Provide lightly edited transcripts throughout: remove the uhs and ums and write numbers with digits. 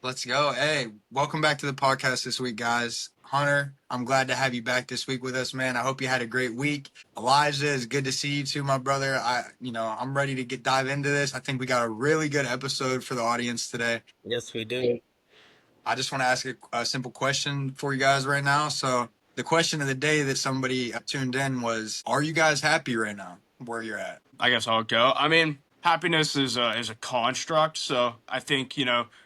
Let's go. Hey, welcome back to the podcast this week, guys. Hunter, I'm glad to have you back this week with us, man. I hope you had a great week. Elijah, it's good to see you too, my brother. I'm ready to dive into this. I think we got a really good episode for the audience today. Yes, we do. I just want to ask a simple question for you guys right now. So, the question of the day that somebody tuned in was, are you guys happy right now where you're at? I guess I'll go. I mean, happiness is a construct, so I think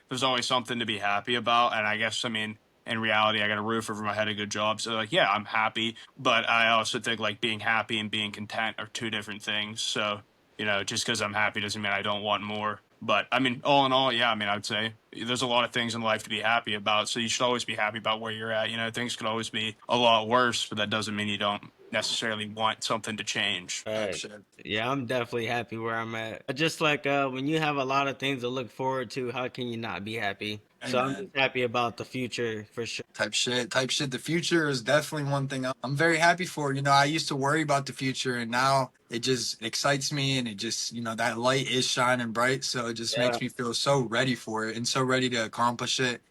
there's always something to be happy about, and I guess in reality, I got a roof over my head, a good job, so like yeah, I'm happy, but I also think like being happy and being content are two different things. So just because I'm happy doesn't mean I don't want more. But I mean, all in all, yeah, I mean, I'd say there's a lot of things in life to be happy about. So you should always be happy about where you're at. Things could always be a lot worse, but that doesn't mean you don't necessarily want something to change. Type Right. shit. Yeah, I'm definitely happy where I'm at. Just like when you have a lot of things to look forward to, how can you not be happy? So I'm Amen. just happy about the future for sure. Type shit. The future is definitely one thing I'm very happy for. I used to worry about the future, and now it just excites me, and it just, that light is shining bright. So it just Yeah. makes me feel so ready for it and so ready to accomplish it.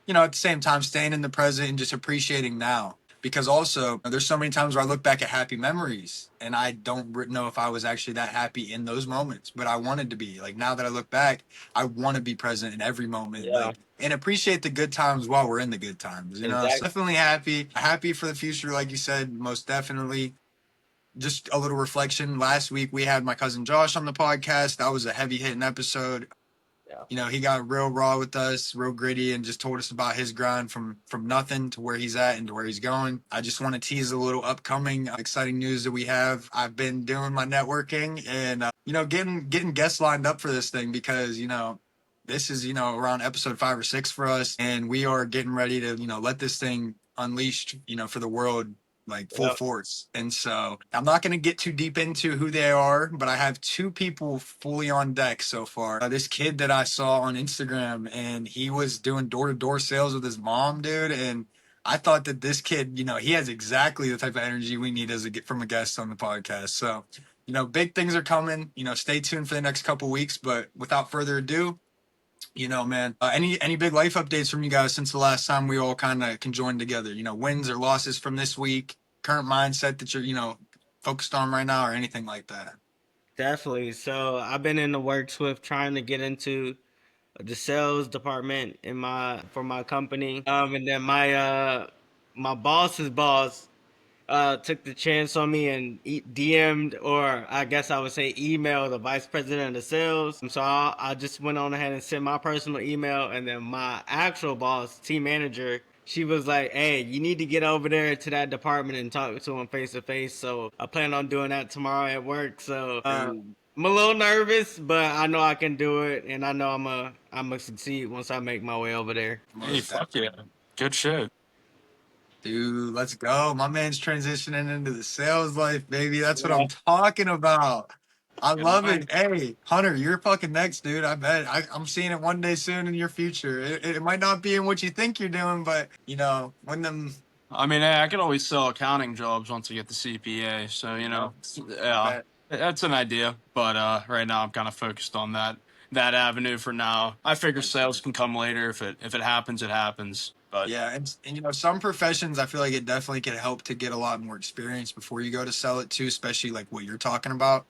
At the same time, staying in the present and just appreciating now. Because also, there's so many times where I look back at happy memories and I don't know if I was actually that happy in those moments, but I wanted to be. Like now that I look back, I want to be present in every moment, Yeah. like and appreciate the good times while we're in the good times. So Exactly. definitely happy for the future, like you said, most definitely. Just a little reflection. Last week we had my cousin Josh on the podcast. That was a heavy hitting episode. Yeah. He got real raw with us, real gritty, and just told us about his grind from nothing to where he's at and to where he's going. I just want to tease a little upcoming exciting news that we have. I've been doing my networking and getting guests lined up for this thing because this is around episode 5 or 6 for us, and we are getting ready to let this thing unleashed for the world like full Yeah. force. And so I'm not going to get too deep into who they are, but I have two people fully on deck so far. This kid that I saw on Instagram, and he was doing door to door sales with his mom, dude. And I thought that this kid, he has exactly the type of energy we need from a guest on the podcast. So, big things are coming. Stay tuned for the next couple weeks. But without further ado, man, any big life updates from you guys since the last time we all kind of conjoined together? Wins or losses from this week, current mindset that you're focused on right now, or anything like that. Definitely. So I've been in the works with trying to get into the sales department in my for my company. And then my boss's boss took the chance on me and DM'd, or I guess I would say emailed the vice president of sales. So I just went on ahead and sent my personal email, and then my actual boss, team manager, she was like, "Hey, you need to get over there to that department and talk to him face to face." So I plan on doing that tomorrow at work. So Dude, I'm a little nervous, but I know I can do it, and I know I'm a succeed once I make my way over there. Hey, most fuck yeah, definitely. good shit. Dude, let's go. My man's transitioning into the sales life, baby. That's what Yeah. I'm talking about. I Good love luck. it. Hey, Hunter, you're fucking next, dude. I bet. I'm seeing it one day soon in your future. It might not be in what you think you're doing, but when them, I mean, hey, I could always sell accounting jobs once I get the CPA. So I yeah, bet. that's an idea. But right now, I'm kind of focused on that avenue for now. I figure sales can come later. If it happens, it happens. But Yeah, and some professions I feel like it definitely can help to get a lot more experience before you go to sell it too, especially like what you're talking about.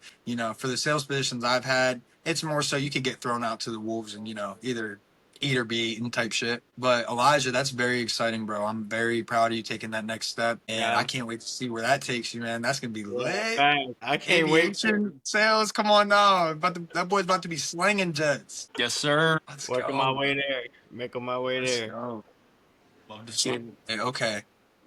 For the sales positions I've had, it's more so you could get thrown out to the wolves and either eat or be eaten type shit. But Elijah, that's very exciting, bro. I'm very proud of you taking that next step, and I Yeah, can't wait to see where that takes you, man. That's gonna be yeah, lit. thanks. I can't wait to Aviation sales, come on now. That boy's about to be slinging jets. yes, sir. Let's working my go. way there, making my way Let's there. go. Love to see it. Okay.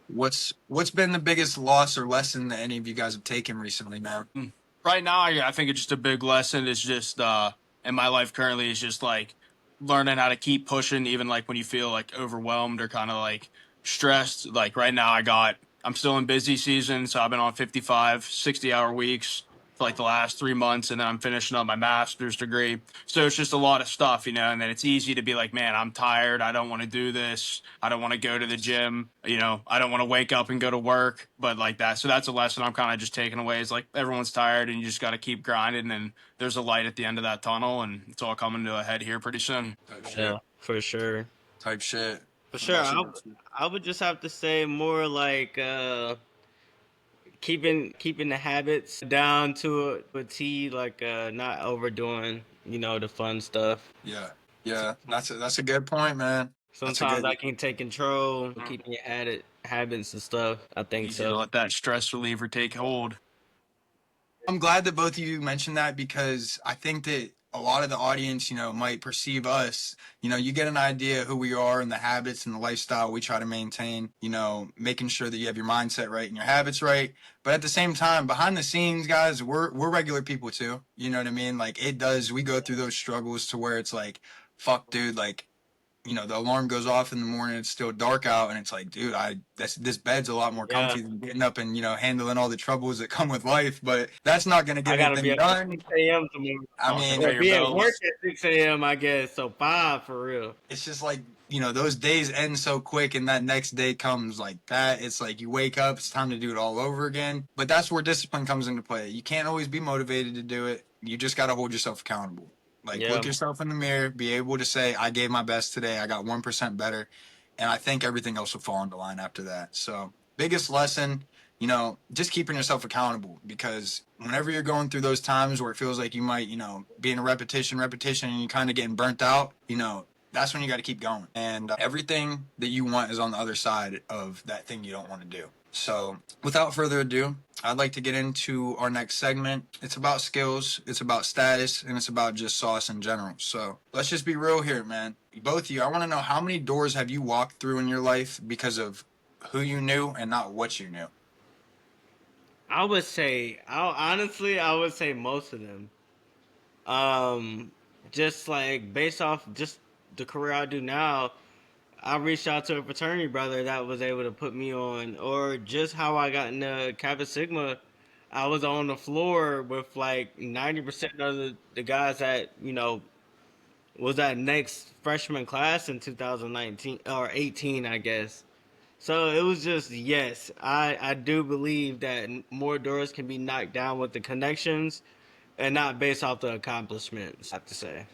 What's been the biggest loss or lesson that any of you guys have taken recently, man? Right now, I think it's just a big lesson is just in my life currently is just like learning how to keep pushing even like when you feel like overwhelmed or kind of like stressed. Like right now I'm still in busy season, so I've been on 55 60-hour weeks for like the last 3 months, and then I'm finishing up my master's degree. So it's just a lot of stuff, and then it's easy to be like, man, I'm tired, I don't want to do this, I don't want to go to the gym, I don't want to wake up and go to work, but like that. So that's a lesson I'm kind of just taking away is like everyone's tired and you just got to keep grinding, and there's a light at the end of that tunnel, and it's all coming to a head here pretty soon. Oh, Yeah. shit. For sure. type shit. For What sure. about you? I would just have to say more like keeping the habits down to a T, like not overdoing, the fun stuff. Yeah, yeah, that's a good point, man. That's a Sometimes good. I can take control, keeping your habits and stuff. I think Easy to so. let that stress reliever take hold. I'm glad that both of you mentioned that because I think that a lot of the audience, might perceive us, you get an idea who we are and the habits and the lifestyle we try to maintain, making sure that you have your mindset right and your habits right. But at the same time, behind the scenes, guys, we're regular people too. You know what I mean? Like we go through those struggles to where it's like, fuck, dude, like the alarm goes off in the morning, it's still dark out, and it's like, dude, this bed's a lot more Yeah, comfy than getting up and handling all the troubles that come with life. But that's not gonna I get gotta anything be up at done. 6 a.m. tomorrow, I Oh, to mean, pay or your be at work bills. at 6 a.m. I guess. So 5 for real. it's just like those days end so quick, and that next day comes like that. It's like you wake up, it's time to do it all over again. But that's where discipline comes into play. You can't always be motivated to do it. You just got to hold yourself accountable. Like Yeah, look yourself in the mirror, be able to say, I gave my best today. I got 1% better. And I think everything else will fall into line after that. So, biggest lesson, just keeping yourself accountable because whenever you're going through those times where it feels like you might, be in a repetition, and you're kind of getting burnt out, that's when you got to keep going. And everything that you want is on the other side of that thing you don't want to do. So, without further ado, I'd like to get into our next segment. It's about skills, it's about status, and it's about just sauce in general. So, let's just be real here, man. Both of you, I want to know how many doors have you walked through in your life because of who you knew and not what you knew? I would say most of them. Um, just like based off just the career I do now, I reached out to a fraternity brother that was able to put me on, or just how I got into Kappa Sigma. I was on the floor with like 90% of the guys that was that next freshman class in 2019 or 18, I guess. So it was just yes, I do believe that more doors can be knocked down with the connections and not based off the accomplishments. I have to say.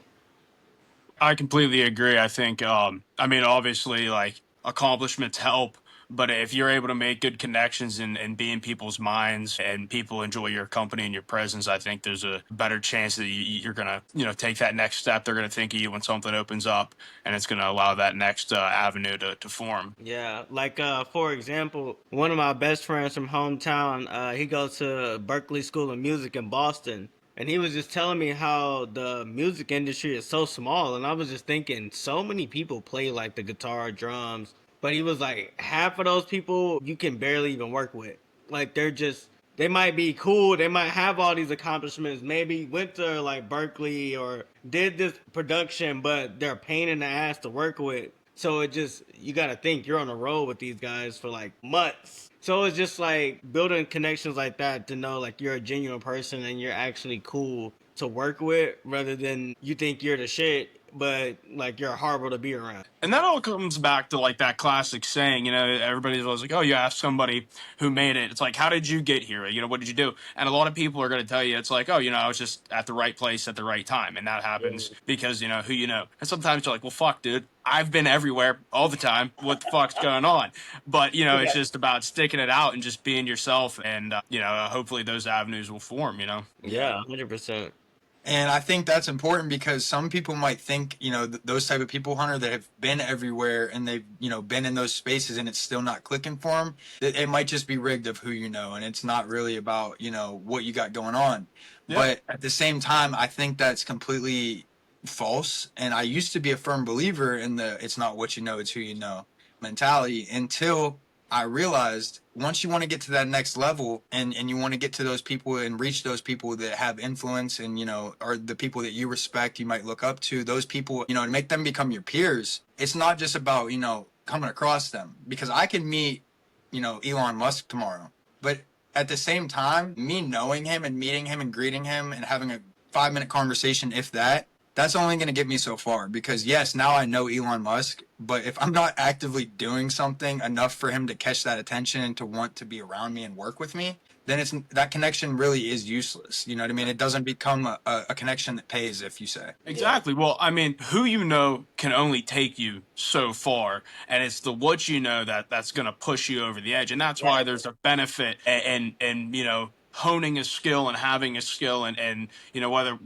I completely agree. I think, I mean, obviously, like accomplishments help, but if you're able to make good connections and be in people's minds and people enjoy your company and your presence, I think there's a better chance that you're gonna, take that next step. They're gonna think of you when something opens up, and it's gonna allow that next avenue to form. Yeah, like for example, one of my best friends from hometown, he goes to Berkeley School of Music in Boston, and he was just telling me how the music industry is so small, and I was just thinking, so many people play like the guitar, drums, but he was like, half of those people you can barely even work with. Like they might be cool, they might have all these accomplishments, maybe went to like Berkeley or did this production, but they're a pain in the ass to work with. So it just you gotta think you're on a roll with these guys for like months. So it's just like building connections like that to know like you're a genuine person and you're actually cool to work with rather than you think you're the shit but like you're horrible to be around. And that all comes back to like that classic saying, everybody's always like, oh, you ask somebody who made it. It's like, how did you get here? What did you do? And a lot of people are going to tell you, it's like, oh, I was just at the right place at the right time. And that happens because, who you know. And sometimes you're like, well, fuck, dude, I've been everywhere all the time. What the fuck's going on? But, it's just about sticking it out and just being yourself. And, hopefully those avenues will form. Yeah. Yeah, 100%. And I think that's important because some people might think, those type of people, Hunter, that have been everywhere and they've, been in those spaces and it's still not clicking for them, that it might just be rigged of who you know. And it's not really about, what you got going on. Yeah. But at the same time, I think that's completely false. And I used to be a firm believer in the it's not what you know, it's who you know mentality until I realized once you want to get to that next level and you want to get to those people and reach those people that have influence and, are the people that you respect, you might look up to, those people, to make them become your peers. It's not just about, coming across them because I can meet, Elon Musk tomorrow. But at the same time, me knowing him and meeting him and greeting him and having a 5-minute conversation, if that, that's only going to get me so far because yes, now I know Elon Musk, but if I'm not actively doing something enough for him to catch that attention and to want to be around me and work with me, then it's that connection really is useless. You know what I mean? It doesn't become a connection that pays, if you say. Exactly. Well, I mean, who you know can only take you so far, and it's the what you know that's going to push you over the edge, and that's why there's a benefit and honing a skill and having a skill and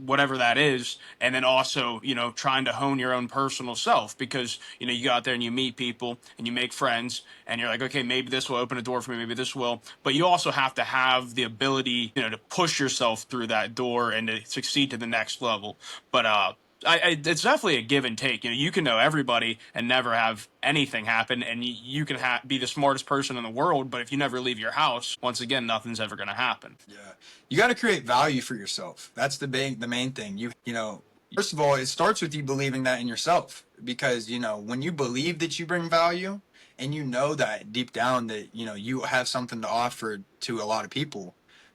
whatever that is, and then also trying to hone your own personal self because you go out there and you meet people and you make friends and you're like, okay, maybe this will open a door for me, maybe this will, but you also have to have the ability to push yourself through that door and to succeed to the next level. But it's definitely a give and take. You can know everybody and never have anything happen, and you can be the smartest person in the world, but if you never leave your house, once again, nothing's ever going to happen. Yeah, you got to create value for yourself. That's the main thing. You know, first of all, it starts with you believing that in yourself because when you believe that you bring value and you know that deep down that you have something to offer to a lot of people,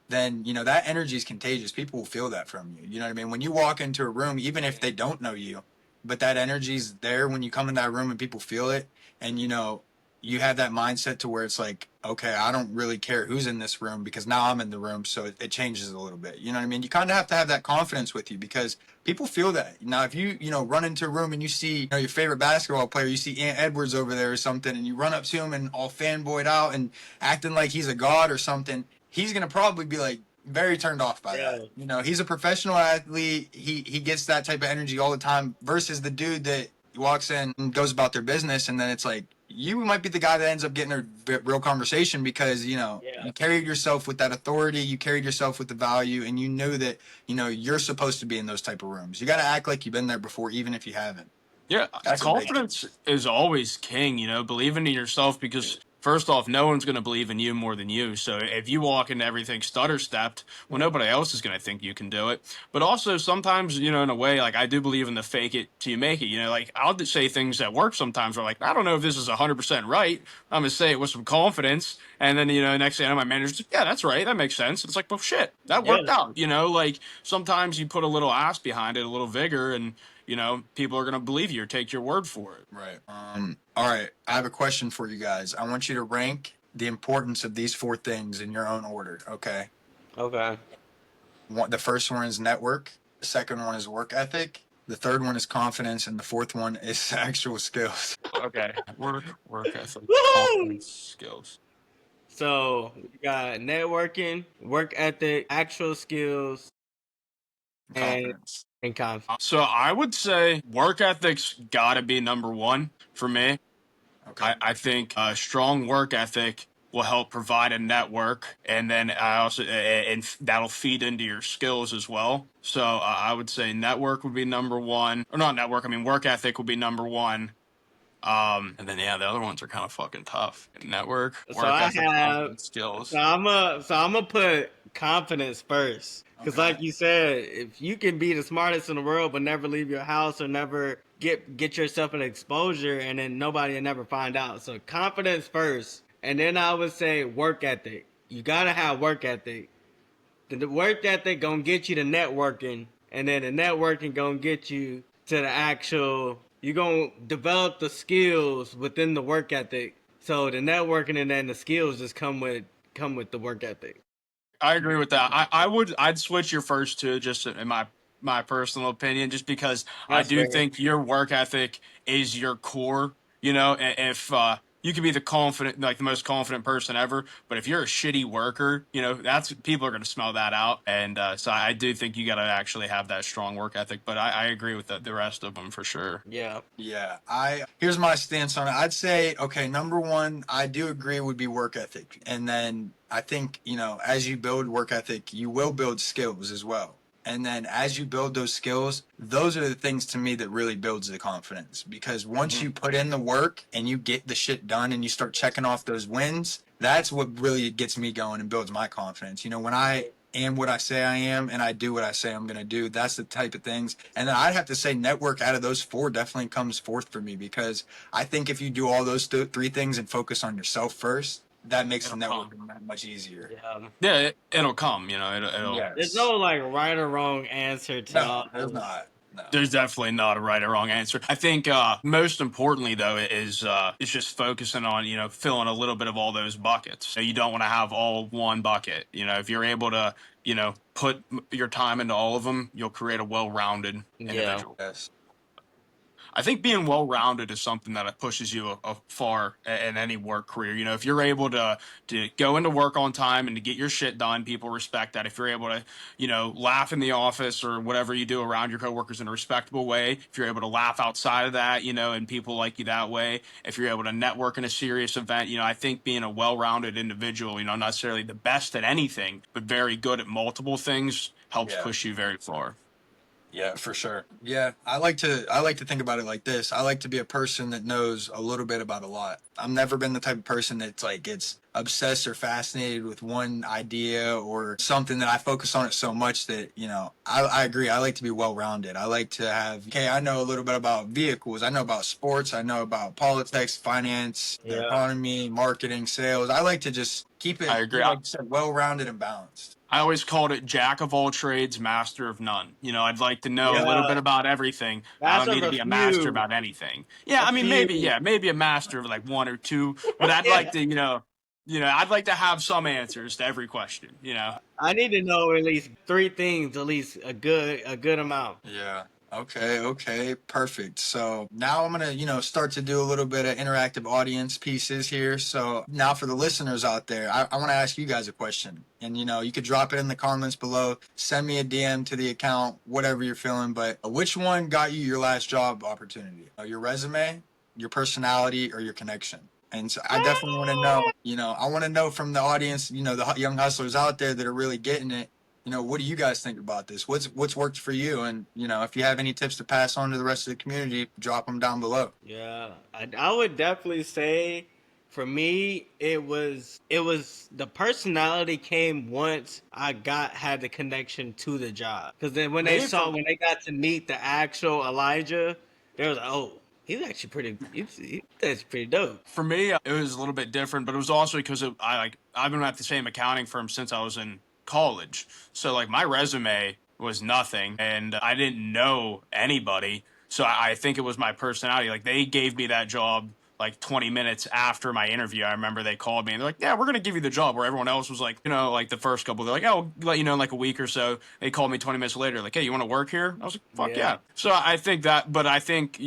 then that energy is contagious. People will feel that from you. You know what I mean? When you walk into a room, even if they don't know you, but that energy's there when you come in that room and people feel it, and you have that mindset to where it's like, okay, I don't really care who's in this room because now I'm in the room, so it changes a little bit. You know what I mean? You kind of have to have that confidence with you because people feel that. Now, if you run into a room and you see your favorite basketball player, you see Ant Edwards over there or something, and you run up to him and all fanboyed out and acting like he's a god or something, he's gonna probably be like very turned off by Yeah. that. He's a professional athlete. He gets that type of energy all the time versus the dude that walks in and goes about their business, and then it's like you might be the guy that ends up getting a real conversation because you carried yourself with that authority, you carried yourself with the value, and you knew that you're supposed to be in those type of rooms. You got to act like you've been there before, even if you haven't. Yeah, That's a big confidence is always king, believing in yourself because first off, no one's going to believe in you more than you. So if you walk into everything stutter stepped, well, nobody else is going to think you can do it. But also sometimes, in a way, like I do believe in the fake it till you make it. Like I'll just say things at work sometimes where like, I don't know if this is 100% right. I'm going to say it with some confidence. And then, next thing I know, my manager's like, yeah, that's right. That makes sense. It's like, well, shit, that Yeah. worked out. Like sometimes you put a little ass behind it, a little vigor, and people are going to believe you or take your word for it. right. All right. I have a question for you guys. I want you to rank the importance of these four things in your own order. Okay. Okay. The first one is network. The second one is work ethic. The third one is confidence, and the fourth one is actual skills. Okay. Work ethic, Woo! confidence, skills. So you got networking, work ethic, actual skills, and Confidence. confidence. So I would say work ethic's got to be number one for me. Okay. I think strong work ethic will help provide a network, and then I also and that'll feed into your skills as well. So I would say network would be number one, or not network. I mean work ethic would be number one. And then yeah, the other ones are kind of fucking tough. Network, So work I ethic, have confidence, skills. so I'm gonna put confidence first. Cause Okay. like you said, if you can be the smartest in the world but never leave your house or never get yourself an exposure and then nobody will never find out. So confidence first. And then I would say work ethic. You gotta have work ethic. The work ethic gonna get you to networking, and then the networking gonna get you to the actual. You gonna develop the skills within the work ethic. So the networking and then the skills just come with the work ethic. I agree with that. I'd switch your first two just in my personal opinion, just because I That's do fair. think your work ethic is your core. If you can be the confident, like the most confident person ever, but if you're a shitty worker, that's people are going to smell that out. And so I do think you got to actually have that strong work ethic. But I agree with the rest of them for sure. Yeah. Yeah, I here's my stance on it. I'd say okay, number one, I do agree would be work ethic, and then I think as you build work ethic, you will build skills as well. And then as you build those skills, those are the things to me that really builds the confidence. Because once you put in the work and you get the shit done and you start checking off those wins, that's what really gets me going and builds my confidence. When I am what I say I am and I do what I say I'm going to do, that's the type of things. And then I'd have to say network out of those four definitely comes fourth for me because I think if you do all those three things and focus on yourself first, that makes the networking that much easier. Yeah, it'll come. It'll There's Yes. no like right or wrong answer to No, all there's those. not. No. There's definitely not a right or wrong answer. I think most importantly though is just focusing on filling a little bit of all those buckets. So you don't want to have all one bucket. If you're able to put your time into all of them, you'll create a well-rounded Yeah. individual. Yes. I think being well rounded is something that pushes you a far in any work career. If you're able to go into work on time and to get your shit done, people respect that. If you're able to, laugh in the office or whatever you do around your coworkers in a respectable way, if you're able to laugh outside of that, and people like you that way, if you're able to network in a serious event, I think being a well rounded individual, not necessarily the best at anything, but very good at multiple things helps Yeah. push you very far. Yeah, for sure. Yeah, I like to think about it like this. I like to be a person that knows a little bit about a lot. I've never been the type of person that's like gets obsessed or fascinated with one idea or something that I focus on it so much that, I agree. I like to be well rounded. I like to have, okay, I know a little bit about vehicles. I know about sports. I know about politics, finance, the Yeah. economy, marketing, sales. I like to just keep I it, agree. like you said, well rounded and balanced. I always called it jack of all trades, master of none. I'd like to know a little Yeah. bit about everything. I That's don't need of to a be a master few. about anything. Yeah, A I mean maybe few. yeah, maybe a master of like one or two, but I'd like Yeah. to, I'd like to have some answers to every question. I need to know at least three things, at least a good amount. Yeah. Okay, okay, perfect. So now I'm gonna, start to do a little bit of interactive audience pieces here. So now for the listeners out there, I want to ask you guys a question. And you could drop it in the comments below, send me a DM to the account, whatever you're feeling. But which one got you your last job opportunity? Your resume, your personality, or your connection? And so I definitely want to know, I want to know from the audience, the young hustlers out there that are really getting it, what do you guys think about this? What's worked for you? And if you have any tips to pass on to the rest of the community, drop them down below. Yeah, I would definitely say for me it was the personality came once I had the connection to the job. Because then Maybe for when they got to meet the actual Elijah, they was like, oh, he's actually that's pretty dope. for me, it was a little bit different, but it was also because I've been at the same accounting firm since I was in college. So like my resume was nothing, and I didn't know anybody. So I think it was my personality. Like they gave me that job like 20 minutes after my interview. I remember they called me and they're like, "Yeah, we're gonna give you the job." Where everyone else was like, like the first couple, they're like, "Oh, we'll let you know in like a week or so." They called me 20 minutes later, like, "Hey, you want to work here?" I was like, "Fuck Yeah. yeah!" So I think that, but I think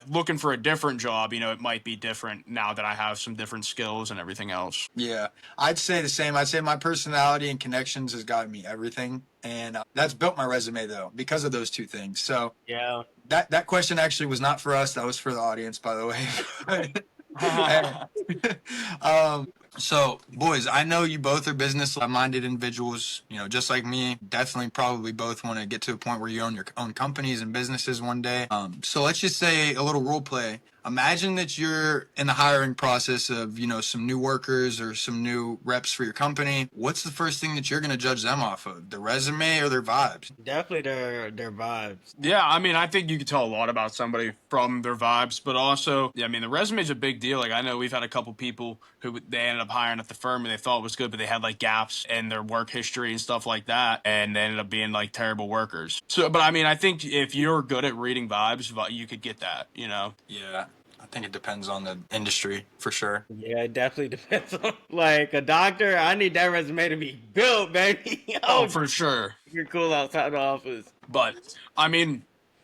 looking for a different job, it might be different now that I have some different skills and everything else. Yeah, I'd say the same. I'd say my personality and connections has gotten me everything, and that's built my resume though because of those two things. So Yeah. that question actually was not for us. That was for the audience, by the way. Hey. So boys, I know you both are business minded individuals, just like me. Definitely probably both want to get to a point where you own your own companies and businesses one day. So let's just say a little role play. Imagine that you're in the hiring process of, some new workers or some new reps for your company. What's the first thing that you're going to judge them off of? The resume or their vibes? Definitely their vibes. Yeah, I mean, I think you can tell a lot about somebody from their vibes, but also, yeah, I mean, the resume is a big deal. Like, I know we've had a couple people who they ended up hiring at the firm and they thought it was good, but they had like gaps in their work history and stuff like that, and they ended up being like terrible workers. So, but I mean, I think if you're good at reading vibes, you could get that. Yeah, I think it depends on the industry for sure. Yeah, it definitely depends on like a doctor. I need that resume to be built, baby. Oh, Oh, for sure. you're cool outside the office. But I mean,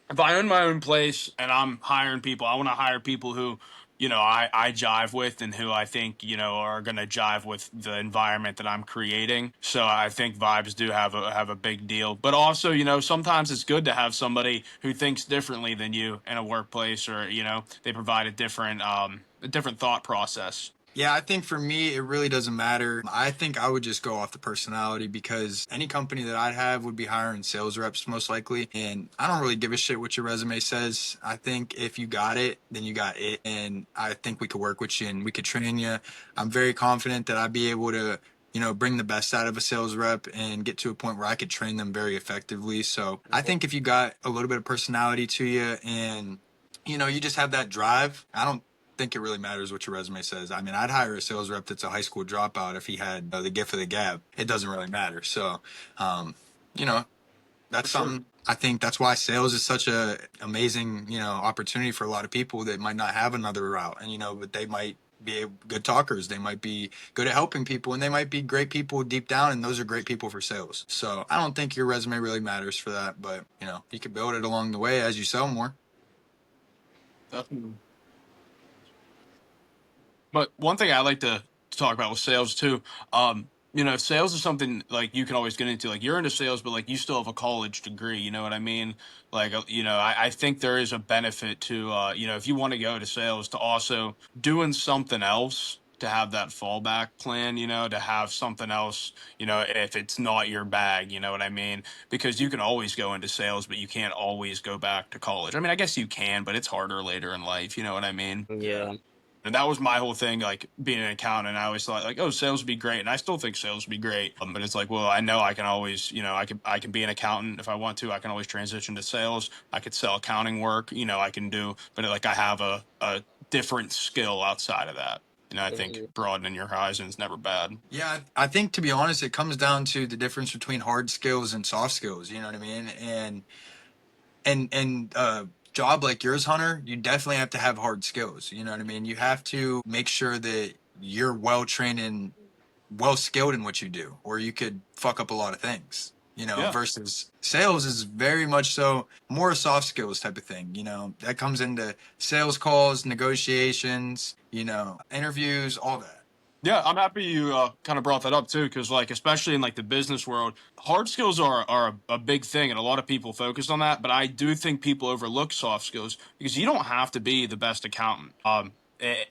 if I own my own place and I'm hiring people, I want to hire people who, I jive with and who I think, are going to jive with the environment that I'm creating. So I think vibes do have a big deal. But also, sometimes it's good to have somebody who thinks differently than you in a workplace or, they provide a different thought process. Yeah, I think for me, it really doesn't matter. I think I would just go off the personality because any company that I'd have would be hiring sales reps most likely. And I don't really give a shit what your resume says. I think if you got it, then you got it. And I think we could work with you and we could train you. I'm very confident that I'd be able to, bring the best out of a sales rep and get to a point where I could train them very effectively. So I think if you got a little bit of personality to you and, you just have that drive, I don't think it really matters what your resume says. I mean, I'd hire a sales rep that's a high school dropout if he had the gift of the gab. It doesn't really matter. So, you know, For that's sure. something I think that's why sales is such a amazing, opportunity for a lot of people that might not have another route, and but they might be good talkers, they might be good at helping people, and they might be great people deep down, and those are great people for sales. So I don't think your resume really matters for that, but you can build it along the way as you sell more. Definitely. But one thing I like to talk about with sales too, sales is something like you can always get into. Like you're into sales, but like you still have a college degree. You know what I mean? Like, I think there is a benefit to, if you want to go to sales, to also doing something else to have that fallback plan, to have something else, if it's not your bag, you know what I mean? Because you can always go into sales, but you can't always go back to college. I mean, I guess you can, but it's harder later in life. You know what I mean? Yeah. Yeah. And that was my whole thing, like being an accountant. I always thought like, oh, sales would be great, and I still think sales would be great. But it's like, well, I know I can always, I can be an accountant if I want to. I can always transition to sales. I could sell accounting work, I can do, but like I have a different skill outside of that. I think Mhm. broadening your horizon is never bad. Yeah, I think to be honest, it comes down to the difference between hard skills and soft skills. You know what I mean? And job like yours, Hunter, you definitely have to have hard skills. You know what I mean? You have to make sure that you're well trained and well skilled in what you do, or you could fuck up a lot of things. Yeah. Versus sales is very much so more soft skills type of thing. That comes into sales calls, negotiations, interviews, all that. Yeah, I'm happy you kind of brought that up too, because like especially in like the business world, hard skills are a big thing, and a lot of people focus on that. But I do think people overlook soft skills because you don't have to be the best accountant.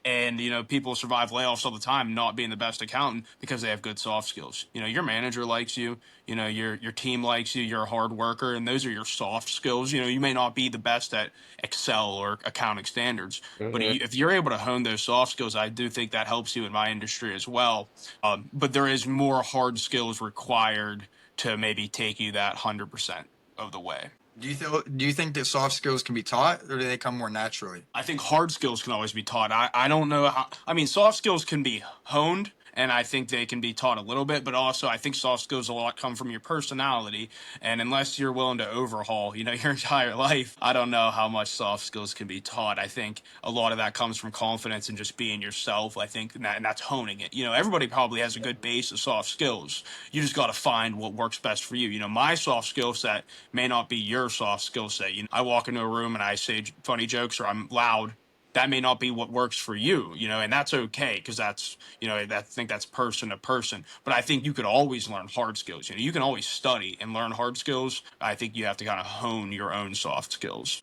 And people survive layoffs all the time, not being the best accountant because they have good soft skills. Your manager likes you. Your team likes you. You're a hard worker, and those are your soft skills. You may not be the best at Excel or accounting standards, but Mhm. if you're able to hone those soft skills, I do think that helps you in my industry as well. But there is more hard skills required to maybe take you that 100% of the way. Do you think that soft skills can be taught, or do they come more naturally? I think hard skills can always be taught. I don't know how, I mean, soft skills can be honed, and I think they can be taught a little bit, but also I think soft skills a lot come from your personality. And unless you're willing to overhaul, your entire life, I don't know how much soft skills can be taught. I think a lot of that comes from confidence and just being yourself. I think and that's honing it. Everybody probably has a good base of soft skills. You just got to find what works best for you. My soft skill set may not be your soft skill set. I walk into a room and I say funny jokes or I'm loud. That may not be what works for you, and that's okay because that's, I think that's person to person. But I think you could always learn hard skills. You can always study and learn hard skills. I think you have to kind of hone your own soft skills.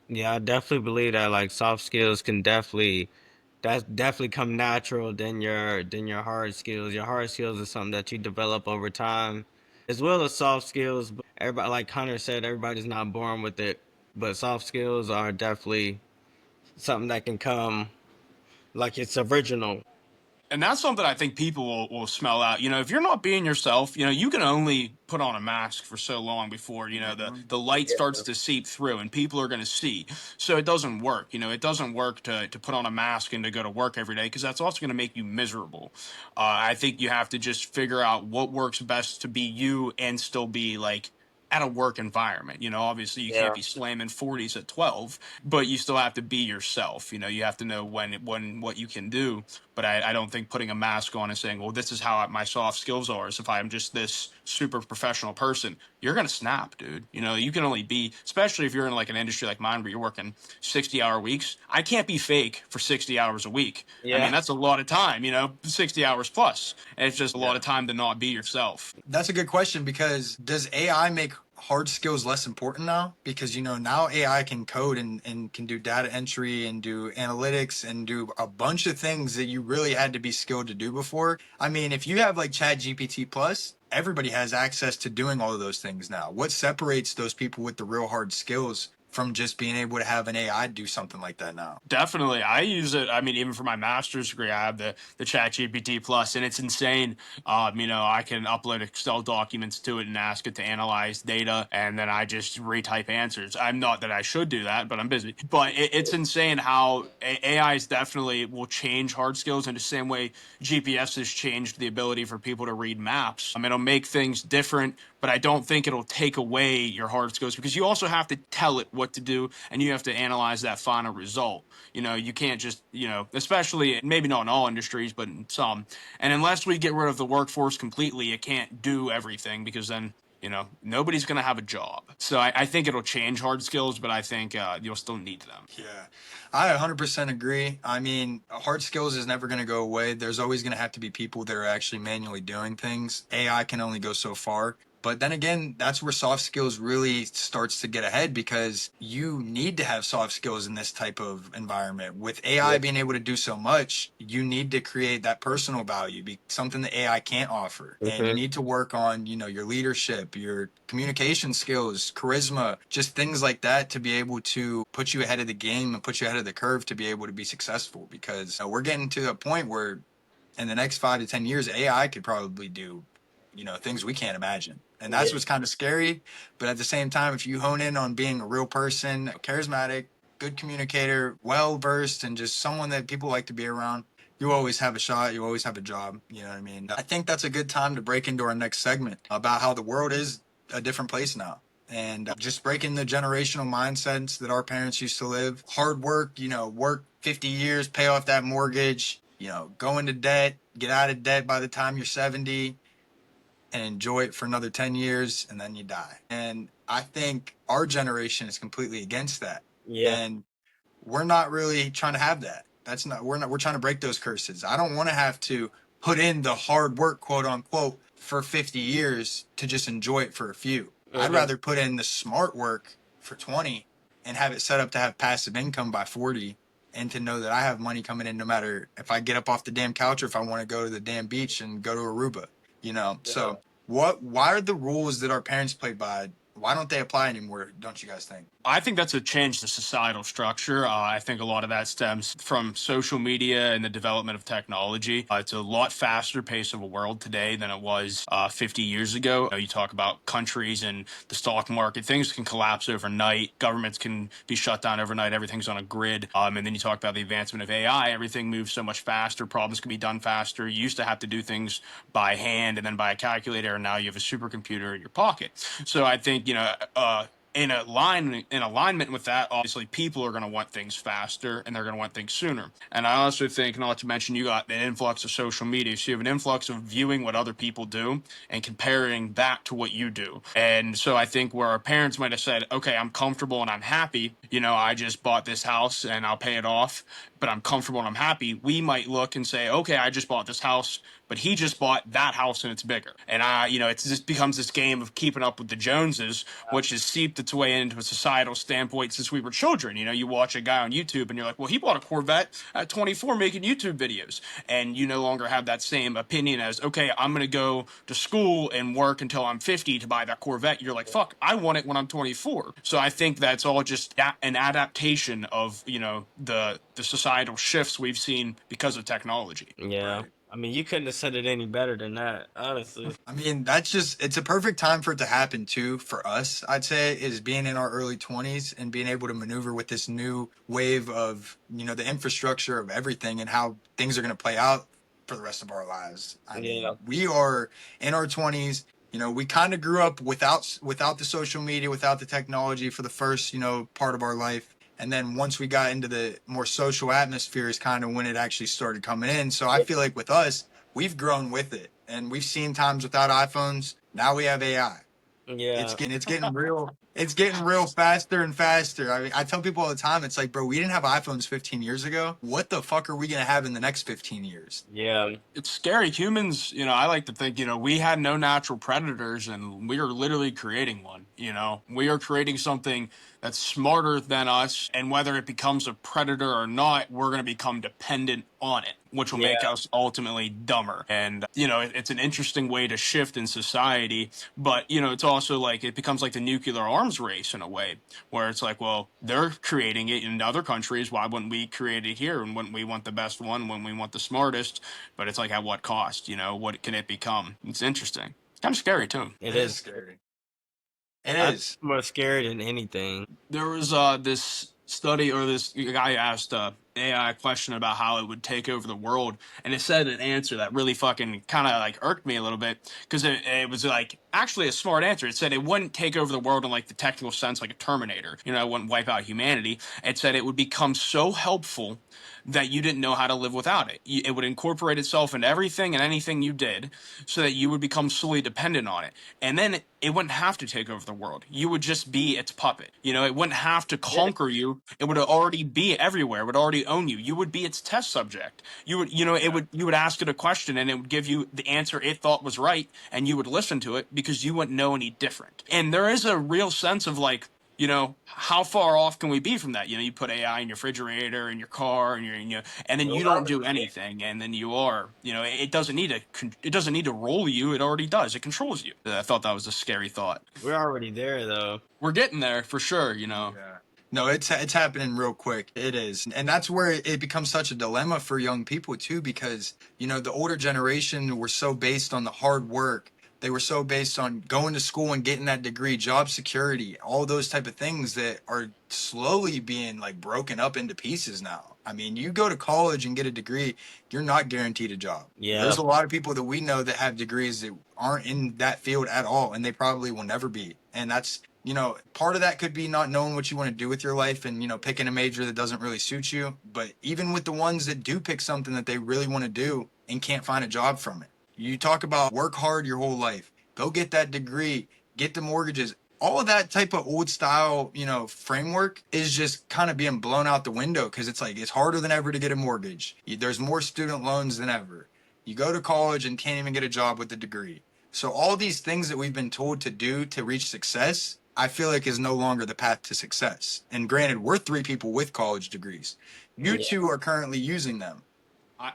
Yeah, I definitely believe that like soft skills can definitely that's definitely come natural than your hard skills. Your hard skills is something that you develop over time, as well as soft skills. But everybody, like Hunter said, everybody's not born with it. But soft skills are definitely something that can come like it's original. And that's something I think people will smell out. If you're not being yourself, you can only put on a mask for so long before, the light starts to seep through and people are going to see. So it doesn't work. It doesn't work to put on a mask and to go to work every day because that's also going to make you miserable. I think you have to just figure out what works best to be you and still be like at a work environment. Obviously you can't Yeah. be slamming 40s at 12, but you still have to be yourself. You have to know when what you can do. But I don't think putting a mask on and saying, well, this is how my soft skills are, is if I'm just this super professional person, you're going to snap, dude. You can only be, especially if you're in like an industry like mine where you're working 60-hour weeks. I can't be fake for 60 hours a week. I mean, Yeah. that's a lot of time, 60 hours plus. And it's just a lot Yeah. of time to not be yourself. That's a good question, because does AI make hard skills less important now? Because now AI can code and can do data entry and do analytics and do a bunch of things that you really had to be skilled to do before. I mean, if you have like Chat GPT plus, everybody has access to doing all of those things now. What separates those people with the real hard skills from just being able to have an AI do something like that now? Definitely. I use it. I mean, even for my master's degree, I have the Chat GPT Plus, and it's insane. I can upload Excel documents to it and ask it to analyze data, and then I just retype answers. I'm not that I should do that, but I'm busy. But it's insane how AIs definitely will change hard skills in the same way GPS has changed the ability for people to read maps. I mean, it'll make things different, but I don't think it'll take away your hard skills because you also have to tell it what to do and you have to analyze that final result. You can't just, especially maybe not in all industries, but in some. And unless we get rid of the workforce completely, it can't do everything because then nobody's going to have a job. So I think it'll change hard skills, but I think you'll still need them. Yeah, I 100% agree. I mean, hard skills is never going to go away. There's always going to have to be people that are actually manually doing things. AI can only go so far. But then again, that's where soft skills really starts to get ahead because you need to have soft skills in this type of environment. With AI Yeah. being able to do so much, you need to create that personal value, something that AI can't offer. And you Hmm. need to work on, your leadership, your communication skills, charisma, just things like that to be able to put you ahead of the game and put you ahead of the curve to be able to be successful because we're getting to a point where in the next 5 to 10 years, AI could probably do, things we can't imagine. And that's Yeah. what's kind of scary. But at the same time, if you hone in on being a real person, charismatic, good communicator, well versed, and just someone that people like to be around, you always have a shot. You always have a job. You know what I mean? I think that's a good time to break into our next segment about how the world is a different place now. And just breaking the generational mindsets that our parents used to live. Hard work, work 50 years, pay off that mortgage, go into debt, get out of debt by the time you're 70 and enjoy it for another 10 years and then you die. And I think our generation is completely against that. Yeah. And we're not really trying to have that. We're trying to break those curses. I don't want to have to put in the hard work, quote unquote, for 50 years to just enjoy it for a few. I'd Hmm. rather put in the smart work for 20 and have it set up to have passive income by 40 and to know that I have money coming in no matter if I get up off the damn couch or if I want to go to the damn beach and go to Aruba. Yeah. So why are the rules that our parents played by, why don't they apply anymore, don't you guys think? I think that's a change to societal structure. I think a lot of that stems from social media and the development of technology. It's a lot faster pace of a world today than it was 50 years ago. You talk about countries and the stock market, things can collapse overnight. Governments can be shut down overnight. Everything's on a grid. And then you talk about the advancement of AI. Everything moves so much faster. Problems can be done faster. You used to have to do things by hand and then by a calculator, and now you have a supercomputer in your pocket. So I think, in alignment with that, obviously people are going to want things faster and they're going to want things sooner. And I also think, not to mention, you got an influx of social media, so you have an influx of viewing what other people do and comparing that to what you do. And so I think where our parents might have said, okay, I'm comfortable and I'm happy, I just bought this house and I'll pay it off, but I'm comfortable and I'm happy, we might look and say, okay, I just bought this house, but he just bought that house and it's bigger. And it just becomes this game of keeping up with the Joneses, which has seeped its way into a societal standpoint since we were children. You watch a guy on YouTube and you're like, well, he bought a Corvette at 24 making YouTube videos. And you no longer have that same opinion as, okay, I'm going to go to school and work until I'm 50 to buy that Corvette. You're like, fuck, I want it when I'm 24. So I think that's all just an adaptation of, the societal shifts we've seen because of technology. Yeah. Right. I mean, you couldn't have said it any better than that, honestly. I mean, it's a perfect time for it to happen too, for us, I'd say, is being in our early 20s and being able to maneuver with this new wave of, the infrastructure of everything and how things are going to play out for the rest of our lives. I Yeah. mean, we are in our 20s. We kind of grew up without the social media, without the technology for the first, part of our life. And then once we got into the more social atmosphere is kind of when it actually started coming in. So I feel like with us, we've grown with it and we've seen times without iPhones. Now we have AI. Yeah. It's getting real. It's getting real faster and faster. I mean, I tell people all the time, it's like, bro, we didn't have iPhones 15 years ago. What the fuck are we gonna have in the next 15 years? Yeah. It's scary. Humans, I like to think, we had no natural predators and we are literally creating one. We are creating something that's smarter than us. And whether it becomes a predator or not, we're going to become dependent on it, which will make Yeah. us ultimately dumber. And, it's an interesting way to shift in society. But, it's also like it becomes like the nuclear arms race in a way where it's like, well, they're creating it in other countries. Why wouldn't we create it here? And wouldn't we want the best one when we want the smartest? But it's like, at what cost? What can it become? It's interesting. It's kind of scary too. It It is is. scary. It I'm is. more scared than anything. There was this study or this guy asked AI question about how it would take over the world, and it said an answer that really fucking kind of like irked me a little bit because it was like actually a smart answer. It said it wouldn't take over the world in like the technical sense, like a Terminator. You know, it wouldn't wipe out humanity. It said it would become so helpful that you didn't know how to live without it. It would incorporate itself into everything and anything you did, so that you would become solely dependent on it. And then it wouldn't have to take over the world. You would just be its puppet. You know, it wouldn't have to conquer you. It would already be everywhere. It would already own you. You would be its test subject. You would, you know, it would, you would ask it a question and it would give you the answer it thought was right, and you would listen to it because you wouldn't know any different. And there is a real sense of like, you know, how far off can we be from that? You know, you put AI in your refrigerator, in your car, and you know, and then you don't do anything, and then you are, you know, it doesn't need to roll you. It already does. It controls you. I thought that was a scary thought. We're already there though. We're getting there for sure. You know. Yeah. No, it's happening real quick. It is. And that's where it becomes such a dilemma for young people too, because, you know, the older generation were so based on the hard work. They were so based on going to school and getting that degree, job security, all those type of things that are slowly being like broken up into pieces now. I mean, you go to college and get a degree, you're not guaranteed a job. Yeah. There's a lot of people that we know that have degrees that aren't in that field at all, and they probably will never be. And that's, you know, part of that could be not knowing what you want to do with your life and, you know, picking a major that doesn't really suit you. But even with the ones that do pick something that they really want to do and can't find a job from it, you talk about work hard your whole life, go get that degree, get the mortgages. All of that type of old style, you know, framework is just kind of being blown out the window because it's like it's harder than ever to get a mortgage. There's more student loans than ever. You go to college and can't even get a job with a degree. So all these things that we've been told to do to reach success, I feel like is no longer the path to success. And granted, we're three people with college degrees. You Yeah. two are currently using them. I,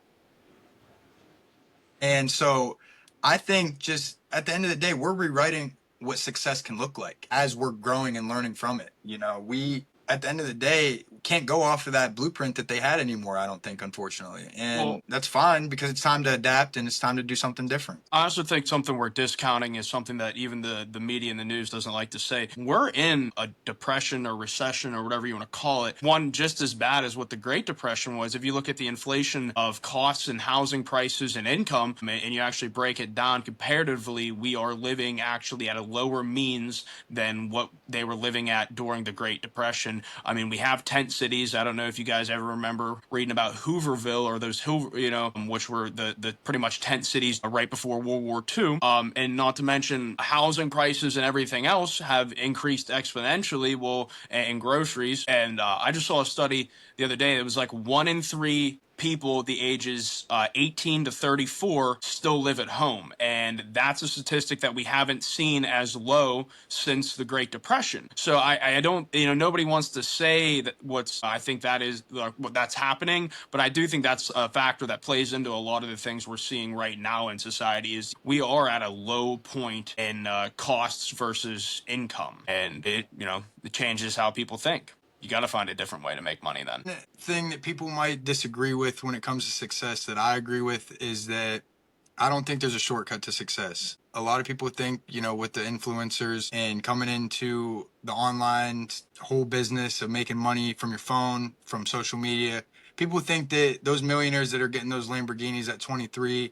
And so I think just at the end of the day, we're rewriting what success can look like as we're growing and learning from it. You know, we, at the end of the day, can't go off of that blueprint that they had anymore, I don't think, unfortunately. And well, that's fine because it's time to adapt and it's time to do something different. I also think something we're discounting is something that even the media and the news doesn't like to say. We're in a depression or recession or whatever you want to call it, one just as bad as what the Great Depression was. If you look at the inflation of costs and housing prices and income, and you actually break it down comparatively, we are living actually at a lower means than what they were living at during the Great Depression. I mean, we have tent cities. I don't know if you guys ever remember reading about Hooverville or those Hoover, you know, which were the pretty much tent cities right before World War II. And not to mention housing prices and everything else have increased exponentially. Well, and groceries. And I just saw a study the other day. It was like 1 in 3 people the ages 18 to 34 still live at home, and that's a statistic that we haven't seen as low since the Great Depression. So I don't, you know, nobody wants to say that what's, I think that is what that's happening, but I do think that's a factor that plays into a lot of the things we're seeing right now in society. Is we are at a low point in costs versus income, and it, you know, it changes how people think. You got to find a different way to make money then. Thing that people might disagree with when it comes to success that I agree with is that I don't think there's a shortcut to success. A lot of people think, you know, with the influencers and coming into the online whole business of making money from your phone, from social media, people think that those millionaires that are getting those Lamborghinis at 23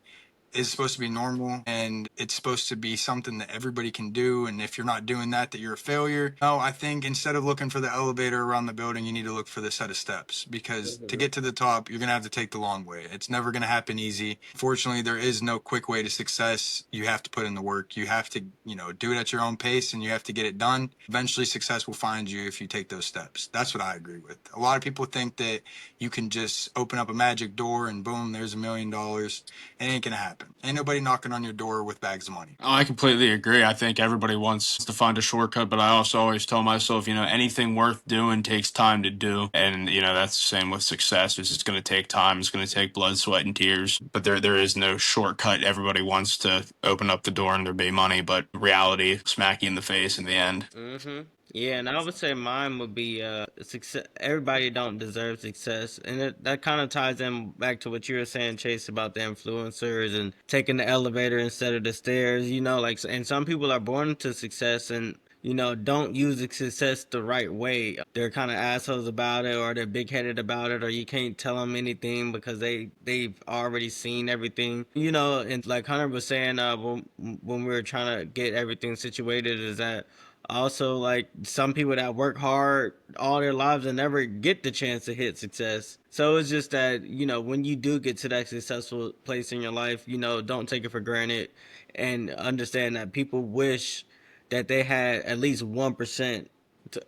is supposed to be normal and it's supposed to be something that everybody can do, and if you're not doing that you're a failure. No, I think instead of looking for the elevator around the building, you need to look for the set of steps, because to get to the top you're going to have to take the long way. It's never going to happen easy. Fortunately, there is no quick way to success. You have to put in the work. You have to, you know, do it at your own pace, and you have to get it done. Eventually success will find you if you take those steps. That's what I agree with. A lot of people think that you can just open up a magic door and boom, there's $1 million. It ain't gonna happen. Ain't nobody knocking on your door with bags of money. Oh, I completely agree. I think everybody wants to find a shortcut, but I also always tell myself, you know, anything worth doing takes time to do. And, you know, that's the same with success. It's going to take time. It's going to take blood, sweat, and tears. But there is no shortcut. Everybody wants to open up the door and there be money, but reality smack you in the face in the end. Mm-hmm. Yeah, and I would say mine would be success. Everybody don't deserve success, and that kind of ties in back to what you were saying, Chase, about the influencers and taking the elevator instead of the stairs. You know, like, and some people are born to success, and don't use the success the right way. They're kind of assholes about it, or they're big headed about it, or you can't tell them anything because they've already seen everything. And like Hunter was saying, when we were trying to get everything situated, is that also like some people that work hard all their lives and never get the chance to hit success. So it's just that, when you do get to that successful place in your life, don't take it for granted, and understand that people wish that they had at least 1%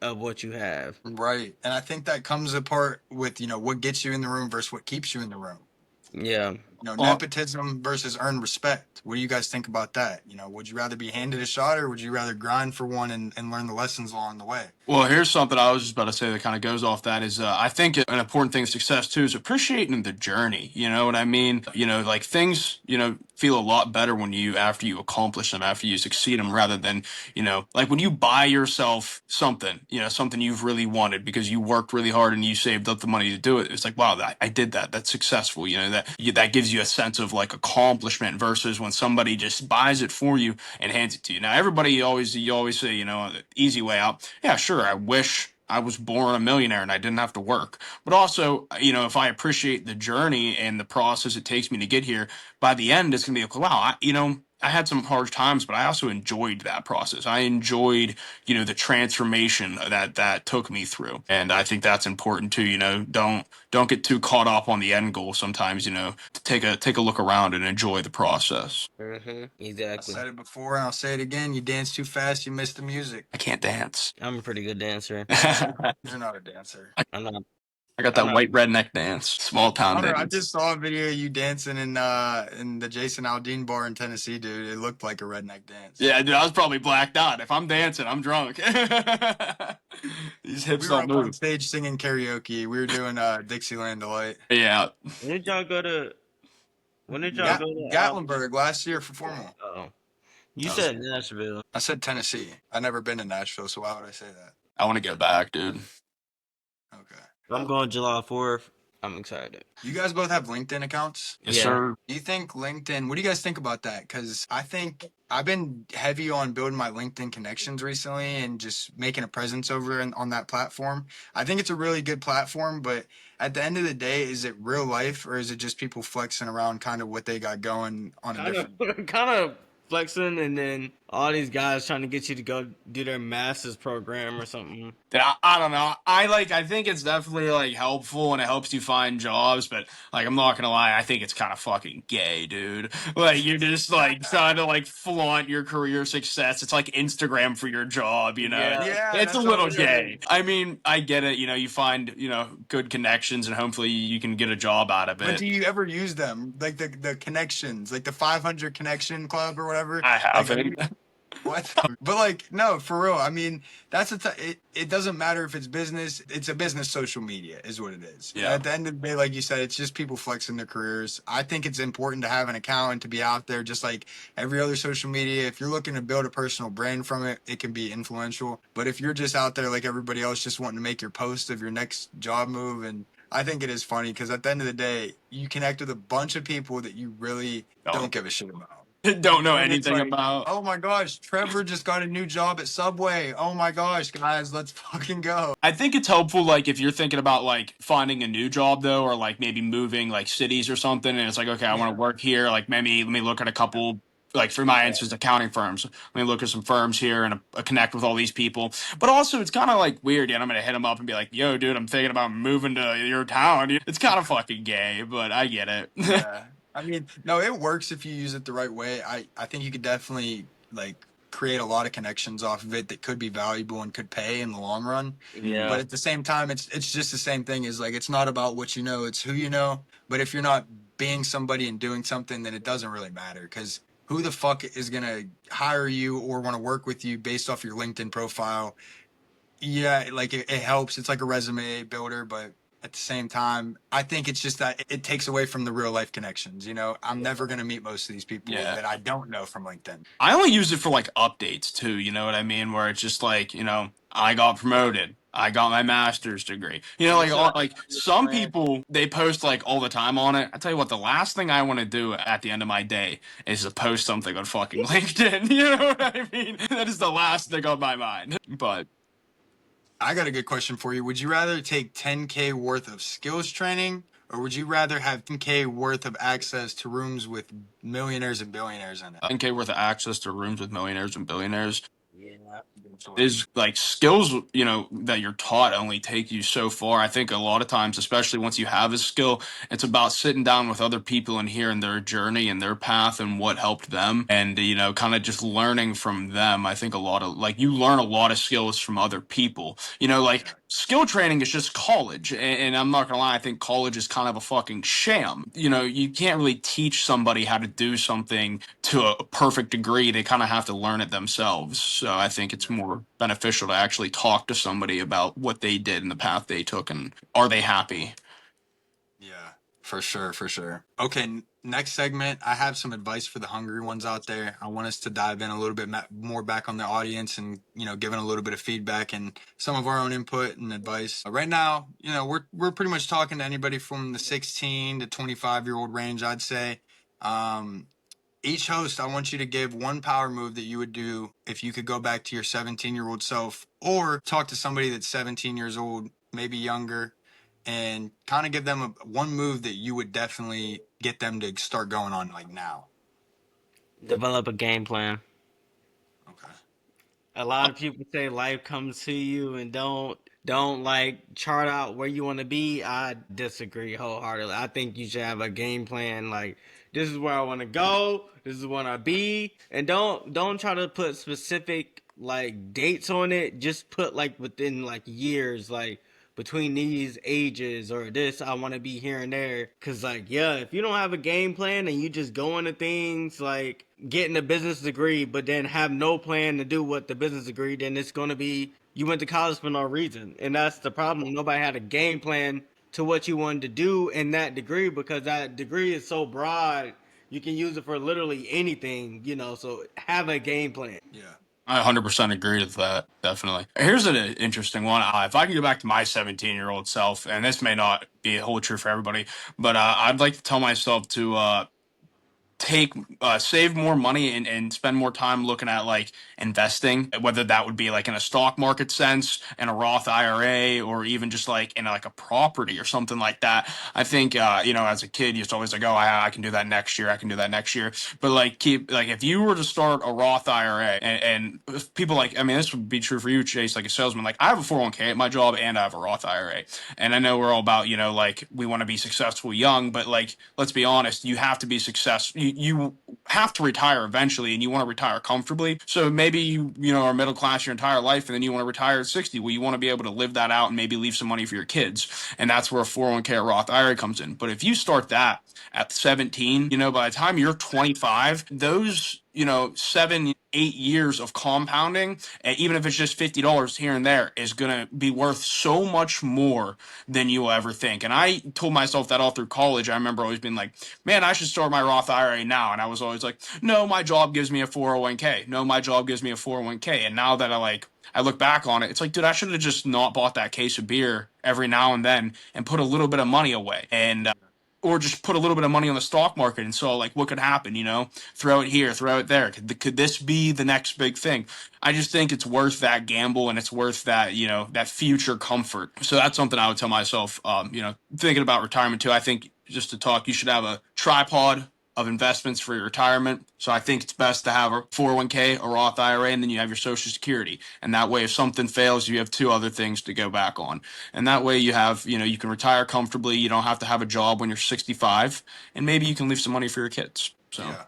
of what you have. Right. And I think that comes apart with, what gets you in the room versus what keeps you in the room. Yeah. Well, Nepotism versus earned respect. What do you guys think about that? Would you rather be handed a shot, or would you rather grind for one and learn the lessons along the way? Well, here's something I was just about to say that kind of goes off that is I think an important thing of success too is appreciating the journey. You know what I mean? Like things, feel a lot better when after you accomplish them, after you succeed them, rather than, like when you buy yourself something, something you've really wanted because you worked really hard and you saved up the money to do it. It's like, wow, I did that. That's successful. That gives you a sense of like accomplishment versus when somebody just buys it for you and hands it to you. Now, you always say, the easy way out. Yeah, sure. I wish I was born a millionaire and I didn't have to work. But also, if I appreciate the journey and the process it takes me to get here, by the end, it's going to be like, wow, I had some hard times, but I also enjoyed that process. I enjoyed, the transformation that took me through. And I think that's important too, don't get too caught up on the end goal sometimes, take a look around and enjoy the process. I Exactly. said it before and I'll say it again. You dance too fast, you miss the music. I can't dance. I'm a pretty good dancer. You're not a dancer. I'm not. I got I'm that not. white redneck dance, small town Hunter, I dance. just saw a video of you dancing in the Jason Aldean bar in Tennessee, dude. It looked like a redneck dance. Yeah, dude, I was probably blacked out. If I'm dancing, I'm drunk. These hips We were don't up on move. stage singing karaoke. We were doing Dixieland Delight. Yeah. When did y'all go to? When did y'all Gat- go to? Gatlinburg last year for formal. Oh, you That was, said Nashville. I said Tennessee. I never been to Nashville, so why would I say that? I want to get back, dude. Okay. I'm going July 4th. I'm excited. You guys both have LinkedIn accounts? Yes, Yeah. sir. Do you think LinkedIn, what do you guys think about that? Because I think I've been heavy on building my LinkedIn connections recently and just making a presence on that platform. I think it's a really good platform, but at the end of the day, is it real life or is it just people flexing around kind of what they got going on a Kind different? of, kind of flexing, and then all these guys trying to get you to go do their master's program or something. I don't know. I think it's definitely like helpful and it helps you find jobs, but like I'm not gonna lie, I think it's kind of fucking gay, dude. Like you're just like trying to like flaunt your career success. It's like Instagram for your job, Yeah. Yeah, It's a that's what little it gay. is. I mean, I get it. You find good connections and hopefully you can get a job out of But it. do you ever use them? Like the connections, like the 500 connection club or whatever? I Like, have you haven't. what? But like, no, for real. I mean, it doesn't matter if it's business. It's a business social media, is what it is. Yeah. At the end of the day, like you said, it's just people flexing their careers. I think it's important to have an account and to be out there, just like every other social media. If you're looking to build a personal brand from it, it can be influential. But if you're just out there like everybody else, just wanting to make your post of your next job move, and I think it is funny because at the end of the day, you connect with a bunch of people that you really don't give a shit about. Don't know And it's anything like, about. oh my gosh, Trevor just got a new job at Subway. Oh my gosh, guys, let's fucking go. I think it's helpful, like if you're thinking about like finding a new job though, or like maybe moving like cities or something, and it's like, okay, I want Yeah. to work here. Like maybe let me look at a couple. Like for my instance, accounting firms. Let me look at some firms here and connect with all these people. But also, it's kind of like weird. I'm gonna hit them up and be like, "Yo, dude, I'm thinking about moving to your town." It's kind of fucking gay, but I get it. Yeah. I mean, no, it works if you use it the right way. I think you could definitely like create a lot of connections off of it that could be valuable and could pay in the long run. Yeah. But at the same time, it's just the same thing as like it's not about what you know, it's who you know. But if you're not being somebody and doing something, then it doesn't really matter because who the fuck is gonna hire you or want to work with you based off your LinkedIn profile? Yeah, like it helps. It's like a resume builder, but at the same time, I think it's just that it takes away from the real life connections. I'm never gonna meet most of these people Yeah. that I don't know from LinkedIn. I only use it for like updates too. You know what I mean? Where it's just like, I got promoted. I got my master's degree. You know, You like should have like a some plan. people they post like all the time on it. I tell you what, the last thing I want to do at the end of my day is to post something on fucking LinkedIn. You know what I mean? That is the last thing on my mind. But I got a good question for you. Would you rather take 10K worth of skills training, or would you rather have 10K worth of access to rooms with millionaires and billionaires in it? 10K worth of access to rooms with millionaires and billionaires Yeah. is like skills, you know, that you're taught only take you so far. I think a lot of times, especially once you have a skill, it's about sitting down with other people and hearing their journey and their path and what helped them, and you know, kind of just learning from them. I think a lot of like you learn a lot of skills from other people. You know, like Yeah. skill training is just college, and I'm not gonna lie, I think college is kind of a fucking sham. You know, you can't really teach somebody how to do something to a perfect degree. They kind of have to learn it themselves. So I think it's more beneficial to actually talk to somebody about what they did and the path they took, and are they happy. Yeah, for sure, for sure. Okay, next segment, I have some advice for the hungry ones out there. I want us to dive in a little bit more back on the audience and, giving a little bit of feedback and some of our own input and advice. Right now, we're pretty much talking to anybody from the 16 to 25-year-old range, I'd say. Um, each host, I want you to give one power move that you would do if you could go back to your 17-year-old self, or talk to somebody that's 17 years old, maybe younger, and kind of give them one move that you would definitely get them to start going on like now. Develop a game plan. Okay. A lot of people say life comes to you and don't like chart out where you want to be. I disagree wholeheartedly. I think you should have a game plan. Like, this is where I want to go. This is what I be, and don't try to put specific like dates on it. Just put like within like years, like between these ages or this I want to be here and there. Cause like, yeah, if you don't have a game plan and you just go into things like getting a business degree but then have no plan to do what the business degree, then it's going to be you went to college for no reason. And that's the problem. Nobody had a game plan to what you wanted to do in that degree, because that degree is so broad, you can use it for literally anything, so have a game plan. Yeah. I 100% agree with that. Definitely. Here's an interesting one. If I could go back to my 17-year-old self, and this may not be wholly true for everybody, but I'd like to tell myself to take save more money and spend more time looking at like investing, whether that would be like in a stock market sense, in a Roth IRA, or even just like in like a property or something like that. I think you know, as a kid you just always like, oh, I can do that next year, I can do that next year. But like keep like if you were to start a Roth IRA, and if people like, I mean, this would be true for you, Chase, like a salesman. Like I have a 401k at my job and I have a Roth IRA, and I know we're all about, you know, like we want to be successful young, but like let's be honest, you have to be successful. You have to retire eventually, and you want to retire comfortably. So maybe you know, are middle class your entire life, and then you want to retire at 60. Well, you want to be able to live that out and maybe leave some money for your kids, and that's where a 401k or Roth IRA comes in. But if you start that at 17, you know, by the time you're 25, those, you know, 7, 8 years of compounding, even if it's just $50 here and there, is gonna be worth so much more than you will ever think. And I told myself that all through college. I remember always being like, man, I should start my Roth IRA now. And I was always like, no, my job gives me a 401k. No, my job gives me a 401k. And now that I look back on it, it's like, dude, I should have just not bought that case of beer every now and then and put a little bit of money away. And or just put a little bit of money on the stock market and saw like what could happen, you know, throw it here, throw it there. Could this be the next big thing? I just think it's worth that gamble, and it's worth that, you know, that future comfort. So that's something I would tell myself, you know, thinking about retirement too. I think, just to talk, you should have a tripod of investments for your retirement. So I think it's best to have a 401k, a Roth IRA, and then you have your Social Security. And that way, if something fails, you have two other things to go back on. And that way, you have, you know, you can retire comfortably. You don't have to have a job when you're 65, and maybe you can leave some money for your kids. So. Yeah.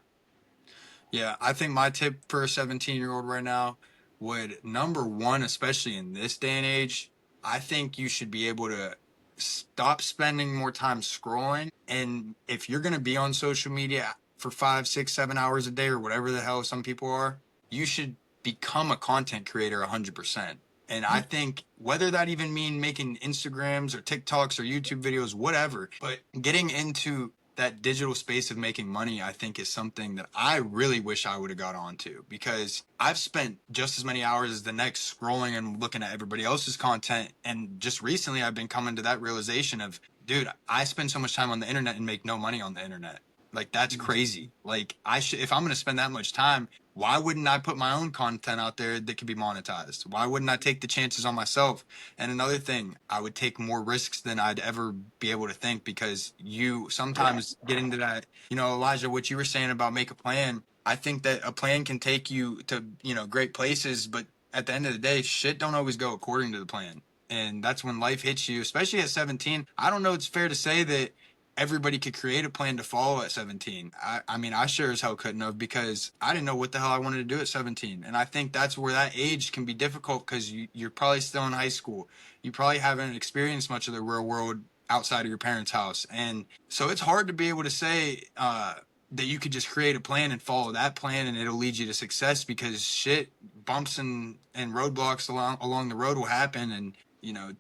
Yeah, I think my tip for a 17-year-old right now would, number one, especially in this day and age, I think you should be able to stop spending more time scrolling. And if you're going to be on social media for 5, 6, 7 hours a day or whatever the hell some people are, you should become a content creator 100%. And I think whether that even mean making Instagrams or TikToks or YouTube videos, whatever, but getting into that digital space of making money, I think, is something that I really wish I would have got onto, because I've spent just as many hours as the next scrolling and looking at everybody else's content. And just recently, I've been coming to that realization of, dude, I spend so much time on the internet and make no money on the internet. Like, that's crazy. Like, I should, if I'm going to spend that much time, why wouldn't I put my own content out there that could be monetized? Why wouldn't I take the chances on myself? And another thing, I would take more risks than I'd ever be able to think, because you sometimes get into that, Elijah, what you were saying about make a plan. I think that a plan can take you to, great places, but at the end of the day, shit don't always go according to the plan. And that's when life hits you, especially at 17. I don't know, it's fair to say that everybody could create a plan to follow at 17. I mean, I sure as hell couldn't have, because I didn't know what the hell I wanted to do at 17. And I think that's where that age can be difficult, because you're probably still in high school. You probably haven't experienced much of the real world outside of your parents' house. And so it's hard to be able to say that you could just create a plan and follow that plan and it'll lead you to success, because shit, bumps and roadblocks along the road will happen. And,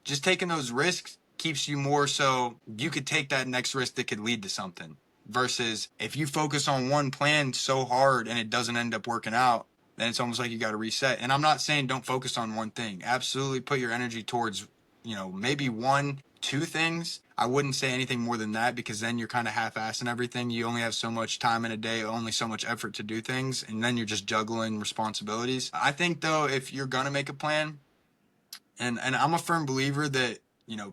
just taking those risks keeps you more so you could take that next risk that could lead to something, versus if you focus on one plan so hard and it doesn't end up working out, then it's almost like you got to reset. And I'm not saying don't focus on one thing. Absolutely put your energy towards, maybe one, two things. I wouldn't say anything more than that, because then you're kind of half-assing everything. You only have so much time in a day, only so much effort to do things, and then you're just juggling responsibilities. I think though, if you're gonna make a plan, and I'm a firm believer that,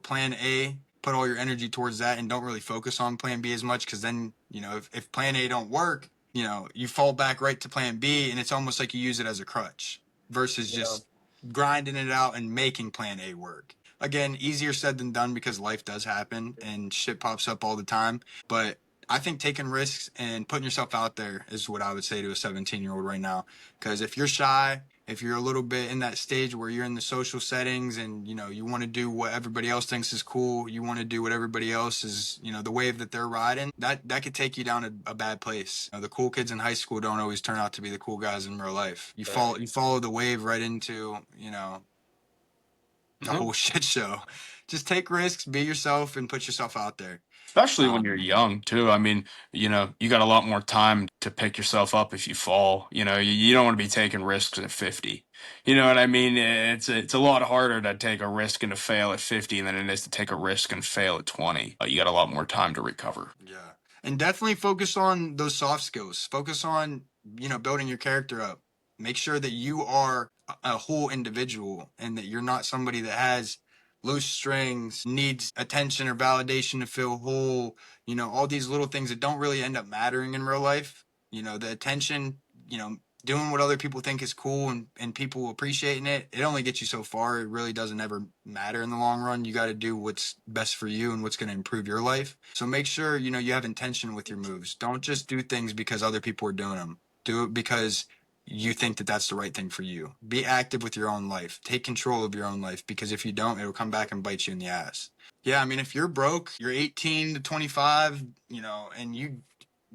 plan A, put all your energy towards that and don't really focus on plan B as much, because then, if plan A don't work, you fall back right to plan B, and it's almost like you use it as a crutch versus Yeah. just grinding it out and making plan A work. Again, easier said than done, because life does happen and shit pops up all the time. But I think taking risks and putting yourself out there is what I would say to a 17-year-old right now. Because if you're shy, if you're a little bit in that stage where you're in the social settings and, you want to do what everybody else thinks is cool, you want to do what everybody else is, the wave that they're riding, that could take you down a bad place. The cool kids in high school don't always turn out to be the cool guys in real life. You follow the wave right into, the Mhm. whole shit show. Just take risks, be yourself, and put yourself out there. Especially when you're Um, young too. I mean, you got a lot more time to pick yourself up if you fall. You don't want to be taking risks at 50. You know what I mean? It's a lot harder to take a risk and to fail at 50 than it is to take a risk and fail at 20. You got a lot more time to recover. yeah. And definitely focus on those soft skills. Focus on, building your character up. Make sure that you are a whole individual and that you're not somebody that has loose strings, needs attention or validation to feel whole, all these little things that don't really end up mattering in real life. The attention, doing what other people think is cool and people appreciating it only gets you so far. It really doesn't ever matter in the long run. You got to do what's best for you and what's going to improve your life. So make sure, you have intention with your moves. Don't just do things because other people are doing them. Do it because you think that that's the right thing for you. Be active with your own life. Take control of your own life, because if you don't, it'll come back and bite you in the ass. Yeah, I mean, if you're broke, you're 18 to 25, and you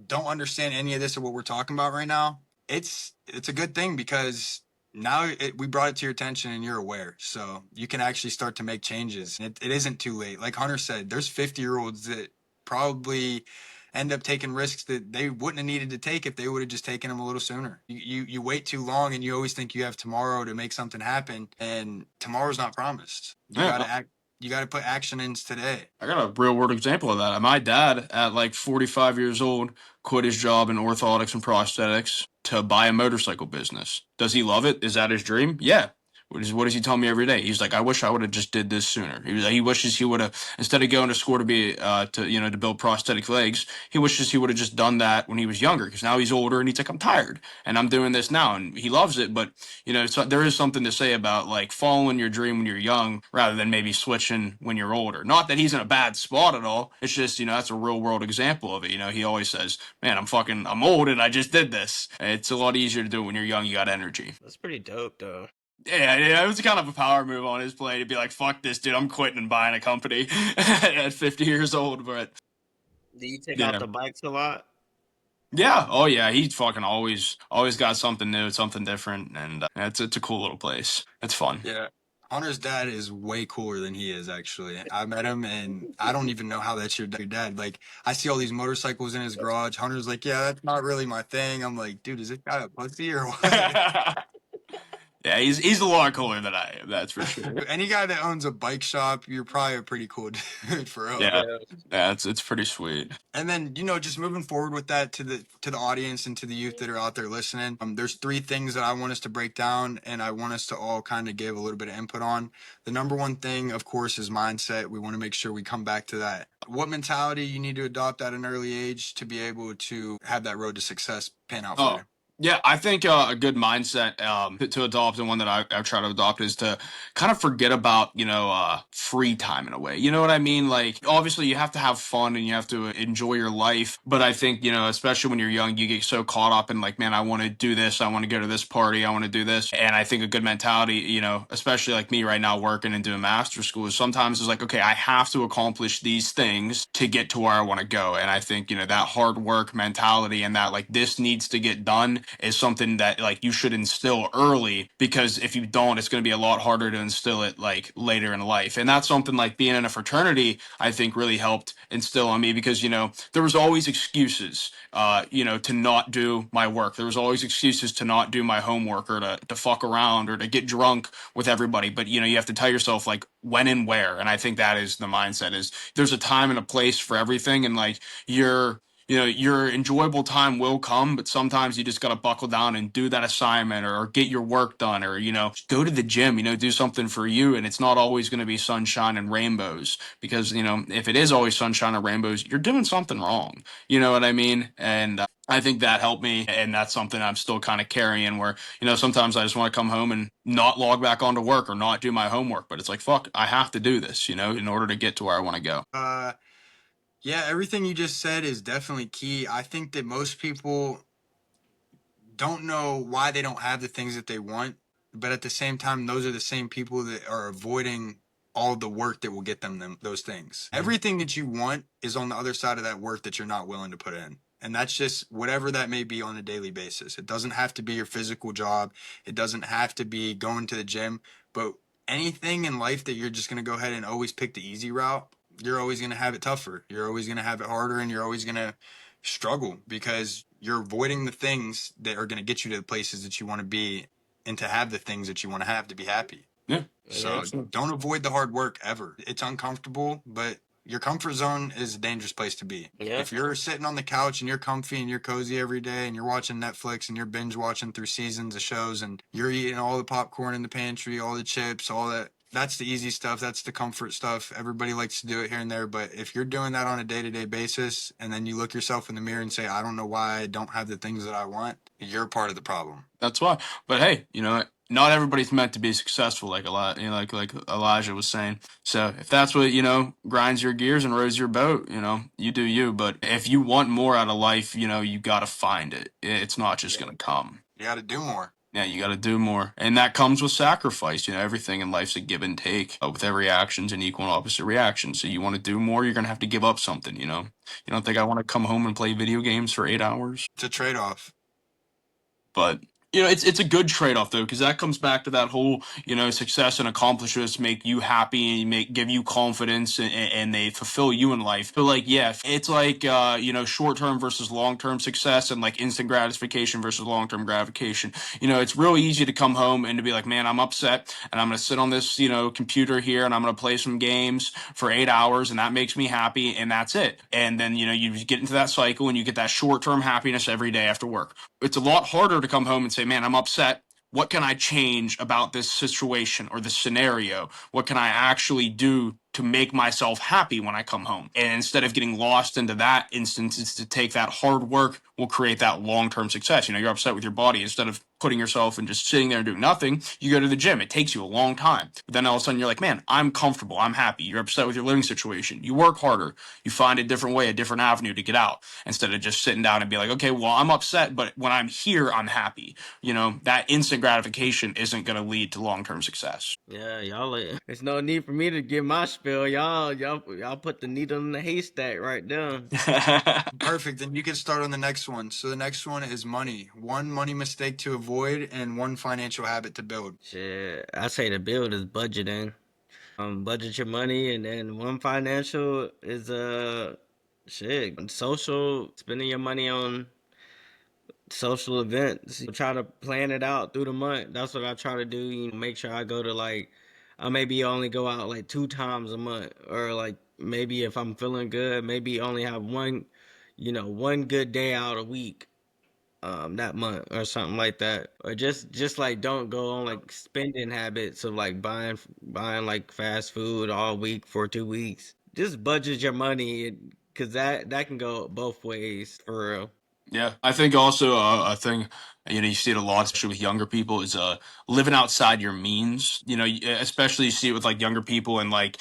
don't understand any of this or what we're talking about right now, it's a good thing, because now we brought it to your attention and you're aware. So you can actually start to make changes. It isn't too late. Like Hunter said, there's 50-year-olds that probably end up taking risks that they wouldn't have needed to take if they would have just taken them a little sooner. You wait too long and you always think you have tomorrow to make something happen, and tomorrow's not promised. You got Yeah, to act. You got to put action in today. I got a real world example of that. My dad, at like 45 years old, quit his job in orthodontics and prosthetics to buy a motorcycle business. Does he love it? Is that his dream? Yeah. What does he tell me every day? He's like, I wish I would have just did this sooner. He wishes he would have, instead of going to school to be to build prosthetic legs, he wishes he would have just done that when he was younger, because now he's older and he's like, I'm tired and I'm doing this now, and he loves it. But so there is something to say about like following your dream when you're young rather than maybe switching when you're older. Not that he's in a bad spot at all. It's just that's a real world example of it. He always says, "Man, I'm old and I just did this." It's a lot easier to do it when you're young. You got energy. That's pretty dope, though. Yeah, it was kind of a power move on his play to be like, "Fuck this, dude! I'm quitting and buying a company at 50 years old." But Do you take out yeah, the bikes a lot? yeah, oh yeah, he's fucking always got something new, something different, and it's a cool little place. It's fun. Yeah. Hunter's dad is way cooler than he is, actually. I met him, and I don't even know how that's your dad. Like, I see all these motorcycles in his garage. Hunter's like, yeah, that's not really my thing. I'm like, dude, is this guy a pussy or what? Yeah, he's a lot cooler than I am. That's for sure. Any guy that owns a bike shop, you're probably a pretty cool dude for real. Yeah, Yeah. yeah, it's pretty sweet. And then, you know, just moving forward with that to the audience and to the youth that are out there listening, there's three things that I want us to break down and I want us to all kind of give a little bit of input on. The number one thing, of course, is mindset. We want to make sure we come back to that. What mentality you need to adopt at an early age to be able to have that road to success pan out for Oh, you. yeah, I think a good mindset to adopt, and one that I try to adopt, is to kind of forget about, free time in a way. You know what I mean? Like, obviously, you have to have fun and you have to enjoy your life. But I think, especially when you're young, you get so caught up in, like, man, I want to do this. I want to go to this party. I want to do this. And I think a good mentality, especially like me right now working and doing master school, is sometimes is like, okay, I have to accomplish these things to get to where I want to go. And I think, that hard work mentality and that, like, this needs to get done is something that, like, you should instill early, because if you don't, it's going to be a lot harder to instill it, like, later in life. And that's something, like, being in a fraternity, I think, really helped instill on me, because there was always excuses, to not do my work. There was always excuses to not do my homework, or to fuck around, or to get drunk with everybody. But you have to tell yourself, like, when and where. And I think that is the mindset, is there's a time and a place for everything. And, like, your enjoyable time will come, but sometimes you just got to buckle down and do that assignment, or get your work done, or, go to the gym, do something for you. And it's not always going to be sunshine and rainbows, because, if it is always sunshine and rainbows, you're doing something wrong. You know what I mean? And I think that helped me. And that's something I'm still kind of carrying, where, sometimes I just want to come home and not log back onto work or not do my homework. But it's like, fuck, I have to do this, in order to get to where I want to go. Yeah, everything you just said is definitely key. I think that most people don't know why they don't have the things that they want, but at the same time, those are the same people that are avoiding all the work that will get them those things. Everything that you want is on the other side of that work that you're not willing to put in. And that's just whatever that may be on a daily basis. It doesn't have to be your physical job. It doesn't have to be going to the gym, but anything in life that you're just going to go ahead and always pick the easy route, you're always going to have it tougher. You're always going to have it harder, and you're always going to struggle because you're avoiding the things that are going to get you to the places that you want to be and to have the things that you want to have to be happy. Yeah. So don't avoid the hard work ever. It's uncomfortable, but your comfort zone is a dangerous place to be. Yeah. If you're sitting on the couch and you're comfy and you're cozy every day and you're watching Netflix and you're binge watching through seasons of shows and you're eating all the popcorn in the pantry, all the chips, all that, that's the easy stuff. That's the comfort stuff. Everybody likes to do it here and there. But if you're doing that on a day-to-day basis and then you look yourself in the mirror and say, I don't know why I don't have the things that I want, you're part of the problem. That's why. But hey, not everybody's meant to be successful, like a lot, like Elijah was saying. So if that's what, grinds your gears and rows your boat, you do you. But if you want more out of life, you got to find it. It's not just going to come. You got to do more. Yeah, you got to do more. And that comes with sacrifice. Everything in life's a give and take. With every action's an equal and opposite reaction. So you want to do more, you're going to have to give up something, You don't think I want to come home and play video games for 8 hours? It's a trade-off. But it's a good trade-off though, because that comes back to that whole, success and accomplishments make you happy and give you confidence, and they fulfill you in life. But like, yeah, it's like, short-term versus long-term success, and like instant gratification versus long-term gratification. It's real easy to come home and to be like, man, I'm upset and I'm going to sit on this, computer here and I'm going to play some games for 8 hours and that makes me happy and that's it. And then, you get into that cycle and you get that short-term happiness every day after work. It's a lot harder to come home and say, man, I'm upset. What can I change about this situation or this scenario? What can I actually do to make myself happy when I come home? And instead of getting lost into that instance, it's to take that hard work will create that long-term success. You're upset with your body. Instead of putting yourself and just sitting there and doing nothing, you go to the gym. It takes you a long time. But then all of a sudden you're like, man, I'm comfortable. I'm happy. You're upset with your living situation. You work harder. You find a different way, a different avenue to get out, instead of just sitting down and be like, okay, well, I'm upset, but when I'm here, I'm happy. That instant gratification isn't going to lead to long-term success. Yeah, y'all. There's no need for me to give my spiel. Y'all put the needle in the haystack right there. Perfect. And you can start on the next one. So the next one is money. One money mistake to avoid avoid and one financial habit to build. Shit, I say the build is budgeting. Budget your money, and then one financial is shit, social, spending your money on social events. Try to plan it out through the month. That's what I try to do. Make sure I go to like, I maybe only go out like 2 times a month, or like maybe if I'm feeling good, maybe only have one, one good day out a week. That month or something like that, or just like don't go on like spending habits of like buying like fast food all week for 2 weeks. Just budget your money, because that can go both ways for real. Yeah, I think also a thing, you see it a lot, especially with younger people, is living outside your means. Especially you see it with like younger people and like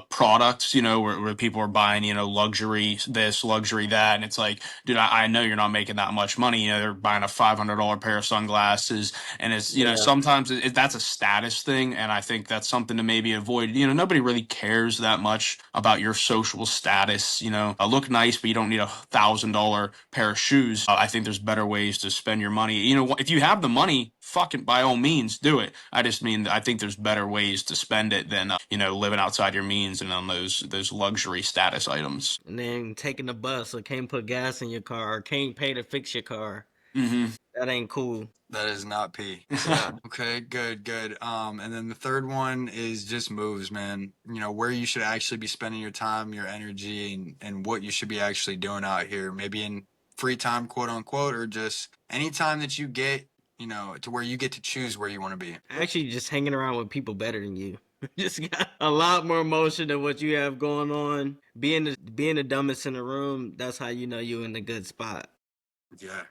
products. Where people are buying luxury this, luxury that, and it's like, dude, I know you're not making that much money. They're buying a $500 pair of sunglasses, and it's Yeah. sometimes that's a status thing, and I think that's something to maybe avoid. Nobody really cares that much about your social status. Look nice, but you don't need $1,000 pair of shoes. I think there's better ways to spend your money. If you have the money, fucking by all means do it. I just mean I think there's better ways to spend it than living outside your means and on those luxury status items. And then taking the bus, or can't put gas in your car, or can't pay to fix your car. Hmm. That ain't cool. That is not P. Yeah. Okay, good, good. And then the third one is just moves, man. Where you should actually be spending your time, your energy, and what you should be actually doing out here. Maybe in free time, quote unquote, or just any time that you get, to where you get to choose where you want to be. Actually, just hanging around with people better than you. Just got a lot more emotion than what you have going on. Being the dumbest in the room, that's how you know you in a good spot. Yeah.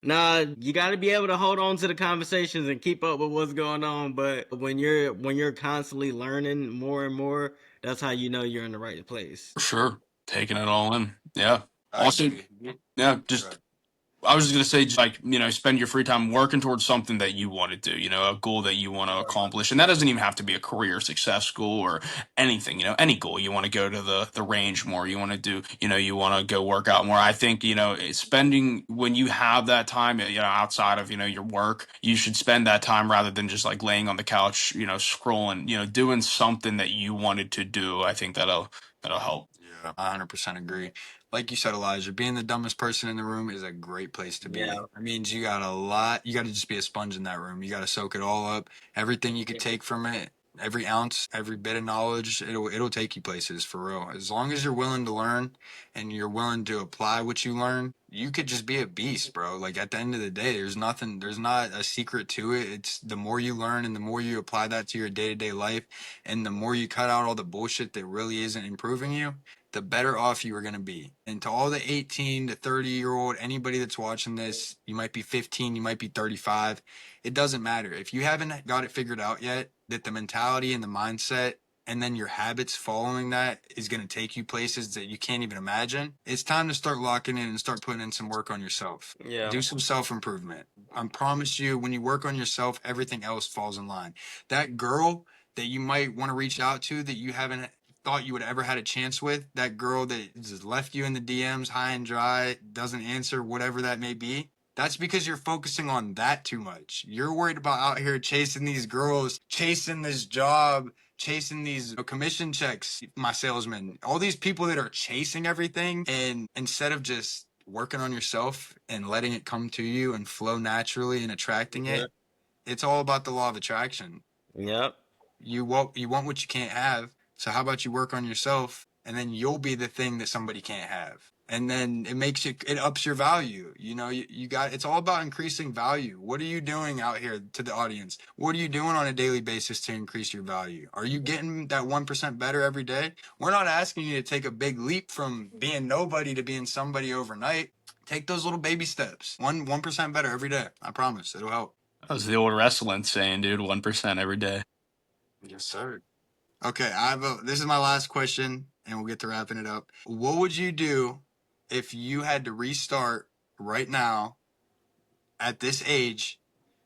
Nah, you got to be able to hold on to the conversations and keep up with what's going on. But when you're constantly learning more and more, that's how you know you're in the right place. For sure, taking it all in. Yeah. I Also, agree. yeah, Right. just I was just gonna say, just like spend your free time working towards something that you want to do. A goal that you want to accomplish, and that doesn't even have to be a career success goal or anything. Any goal you want to go to the range more, you want to do, you want to go work out more. I think it's spending when you have that time, outside of your work, you should spend that time rather than just like laying on the couch, scrolling, doing something that you wanted to do. I think that'll help. Yeah, I 100% agree. Like you said, Elijah, being the dumbest person in the room is a great place to be. Yeah. It means you got a lot. You got to just be a sponge in that room. You got to soak it all up. Everything you could take from it, every ounce, every bit of knowledge, it'll take you places for real. As long as you're willing to learn and you're willing to apply what you learn, you could just be a beast, bro. Like at the end of the day, there's not a secret to it. It's the more you learn and the more you apply that to your day-to-day life and the more you cut out all the bullshit that really isn't improving you, the better off you are going to be. And to all the 18 to 30-year-old, anybody that's watching this, you might be 15, you might be 35. It doesn't matter. If you haven't got it figured out yet, that the mentality and the mindset and then your habits following that is going to take you places that you can't even imagine. It's time to start locking in and start putting in some work on yourself. Yeah. Do some self improvement. I promise you, when you work on yourself, everything else falls in line. That girl that you might want to reach out to that you haven't thought you would ever had a chance with, that girl that just left you in the DMs high and dry, doesn't answer, whatever that may be, that's because you're focusing on that too much. You're worried about out here chasing these girls, chasing this job, chasing these commission checks, my salesman, all these people that are chasing everything. And instead of just working on yourself and letting it come to you and flow naturally and attracting Yep. it, it's all about the law of attraction. Yep. You want what you can't have. So how about you work on yourself and then you'll be the thing that somebody can't have. And then it ups your value. You got, it's all about increasing value. What are you doing out here to the audience? What are you doing on a daily basis to increase your value? Are you getting that 1% better every day? We're not asking you to take a big leap from being nobody to being somebody overnight. Take those little baby steps. 1% better every day. I promise it'll help. That was the old wrestling saying, dude. 1% every day. Yes, sir. Okay, this is my last question, and we'll get to wrapping it up. What would you do if you had to restart right now at this age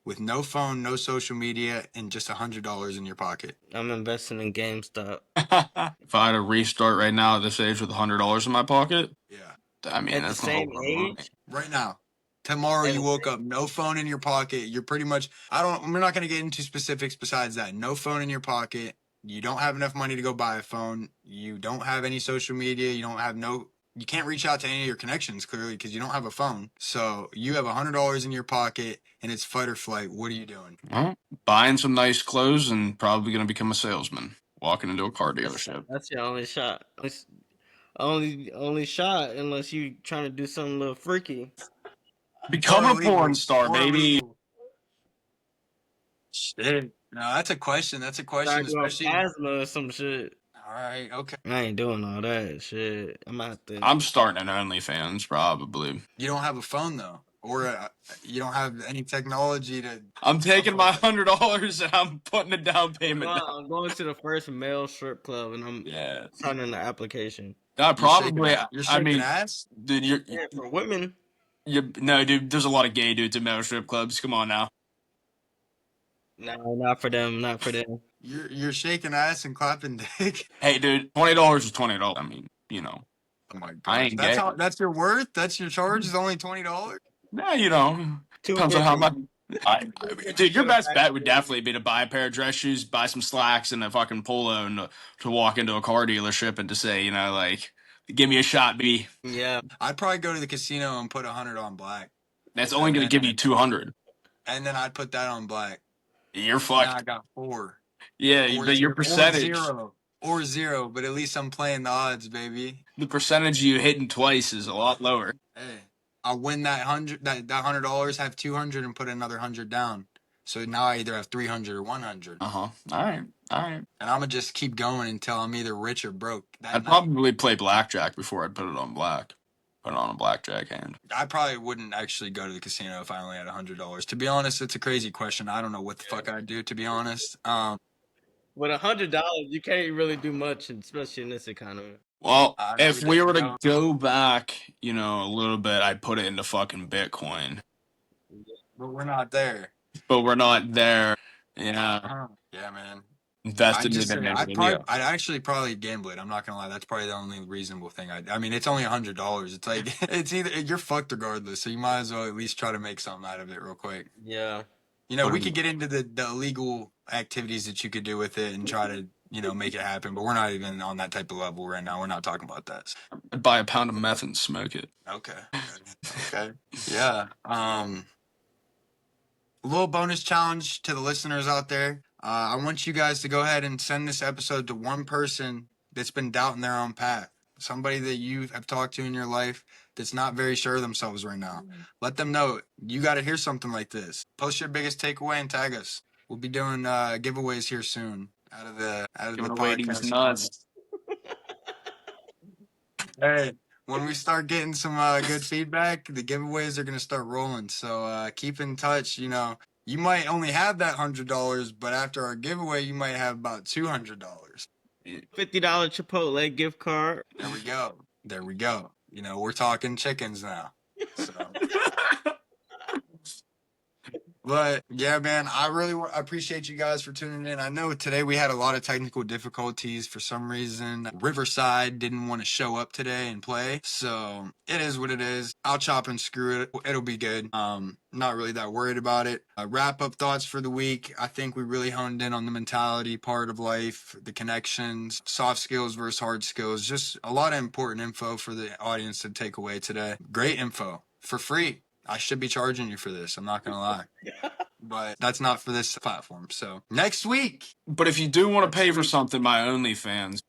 with no phone, no social media, and just $100 in your pocket? I'm investing in GameStop. If I had to restart right now at this age with $100 in my pocket, Yeah, I mean At the that's a whole same lot of money. age? right now. tomorrow you Anything. woke up, no phone in your pocket. You're pretty much, we're not going to get into specifics besides that. No phone in your pocket. You don't have enough money to go buy a phone. You don't have any social media. You can't reach out to any of your connections clearly because you don't have a phone. So you have $100 in your pocket and it's fight or flight. What are you doing? Well, buying some nice clothes and probably going to become a salesman. Walking into a car dealership. That's your only shot. Only shot unless you trying to do something a little freaky. Become Or a porn illegal. star, Or baby. illegal. Shit. No, that's a question. That's a question, Start doing especially. plasma or some shit. All right. Okay. I ain't doing all that shit. I'm out there. I'm starting an OnlyFans, probably. You don't have a phone though, or you don't have any technology to I'm taking my upload. $100 and I'm putting a down payment down. I'm going to the first male strip club and I'm Yeah. signing the application. You're shaking. Probably. You're I shaking mean, ass. dude, Yeah, for women. no, dude. There's a lot of gay dudes at male strip clubs. Come on now. No, not for them. Not for them. You're shaking ass and clapping dick. Hey, dude, $20 is $20. I mean, you know, Oh my I gosh, ain't gay. that's your worth. That's your charge. Is only $20. Yeah, you know, depends on how 250. much. Dude, your best bet would definitely be to buy a pair of dress shoes, buy some slacks, and a fucking polo, and to walk into a car dealership and to say, you know, like, give me a shot, B. Yeah. I'd probably go to the casino and put 100 on black, That's only and going to give you 200. then I'd put that on black. You're Now I fucked. got four Yeah, or but your zero percentage, or zero. But at least I'm playing the odds, baby. the percentage you hitting twice is a lot lower. Hey, I'll win that $100, have 200, and put another 100 down. So now I either have 300 or 100, Uh huh. All right. All right. and I'm gonna just keep going until I'm either rich or broke that I'd night. probably play blackjack before I'd put it on black. Put it on a blackjack hand. I probably wouldn't actually go to the casino if I only had $100. To be honest, it's a crazy question. I don't know what the fuck I'd do. To be honest, With $100, you can't really do much, especially in this economy. Well, if everything we were would to go back, you know, a little bit, I'd put it into fucking Bitcoin. but we're not there. But we're not there. Yeah. Yeah, man. Invested in it in India. I'd actually probably gamble it. I'm not gonna lie. That's probably the only reasonable thing. I mean, it's only $100. It's like it's either you're fucked regardless. So you might as well at least try to make something out of it real quick. Yeah. You know, Put we in- could get into the illegal activities that you could do with it and try to make it happen. But we're not even on that type of level right now. We're not talking about that. I'd buy a pound of meth and smoke it. Okay. Okay. Yeah. A little bonus challenge to the listeners out there. I want you guys to go ahead and send this episode to one person that's been doubting their own path. Somebody that you have talked to in your life that's not very sure of themselves right now. Let them know you got to hear something like this. Post your biggest takeaway and tag us. We'll be doing giveaways here soon out of the Giving away these nuts. Hey, when we start getting some good feedback, the giveaways are gonna start rolling. So keep in touch. You might only have that $100, but after our giveaway, you might have about $200. $50 Chipotle gift card. There we go. There we go. We're talking chickens now. So. But yeah, man, I really appreciate you guys for tuning in. I know today we had a lot of technical difficulties for some reason. Riverside didn't want to show up today and play, so it is what it is. I'll chop and screw it. It'll be good. Not really that worried about it. Wrap up thoughts for the week. I think we really honed in on the mentality part of life, the connections, soft skills versus hard skills. Just a lot of important info for the audience to take away today. Great info for free. I should be charging you for this. I'm not gonna lie. But that's not for this platform. So next week, But if you do want to pay for something, my OnlyFans.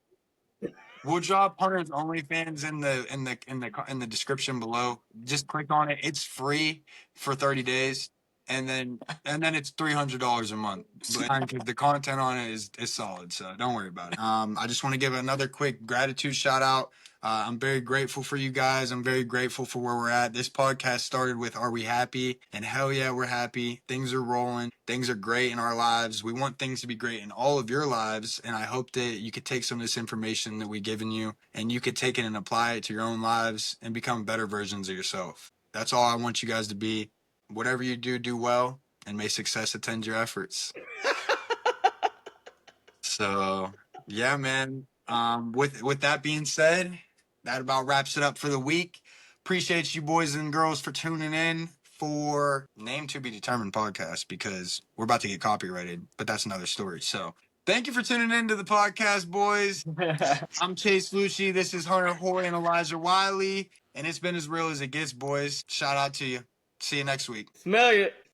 we'll drop Hunter's OnlyFans in the description below. Just click on it. It's free for 30 days. And then it's $300 a month. But the content on it is solid, so don't worry about it. I just want to give another quick gratitude shout out. I'm very grateful for you guys. I'm very grateful for where we're at. This podcast started with "Are we happy?" And hell yeah, we're happy. Things are rolling. Things are great in our lives. We want things to be great in all of your lives, and I hope that you could take some of this information that we've given you and you could take it and apply it to your own lives and become better versions of yourself. That's all I want you guys to be. Whatever you do, do well, and may success attend your efforts. So, yeah, man. With that being said, that about wraps it up for the week. Appreciate you boys and girls for tuning in. for name to be determined podcast because we're about to get copyrighted, but that's another story. So thank you for tuning in to the podcast, boys. I'm Chase Lucci. This is Hunter Hoy and Elijah Wiley, and it's been as real as it gets, boys. Shout out to you. See you next week. Smell you.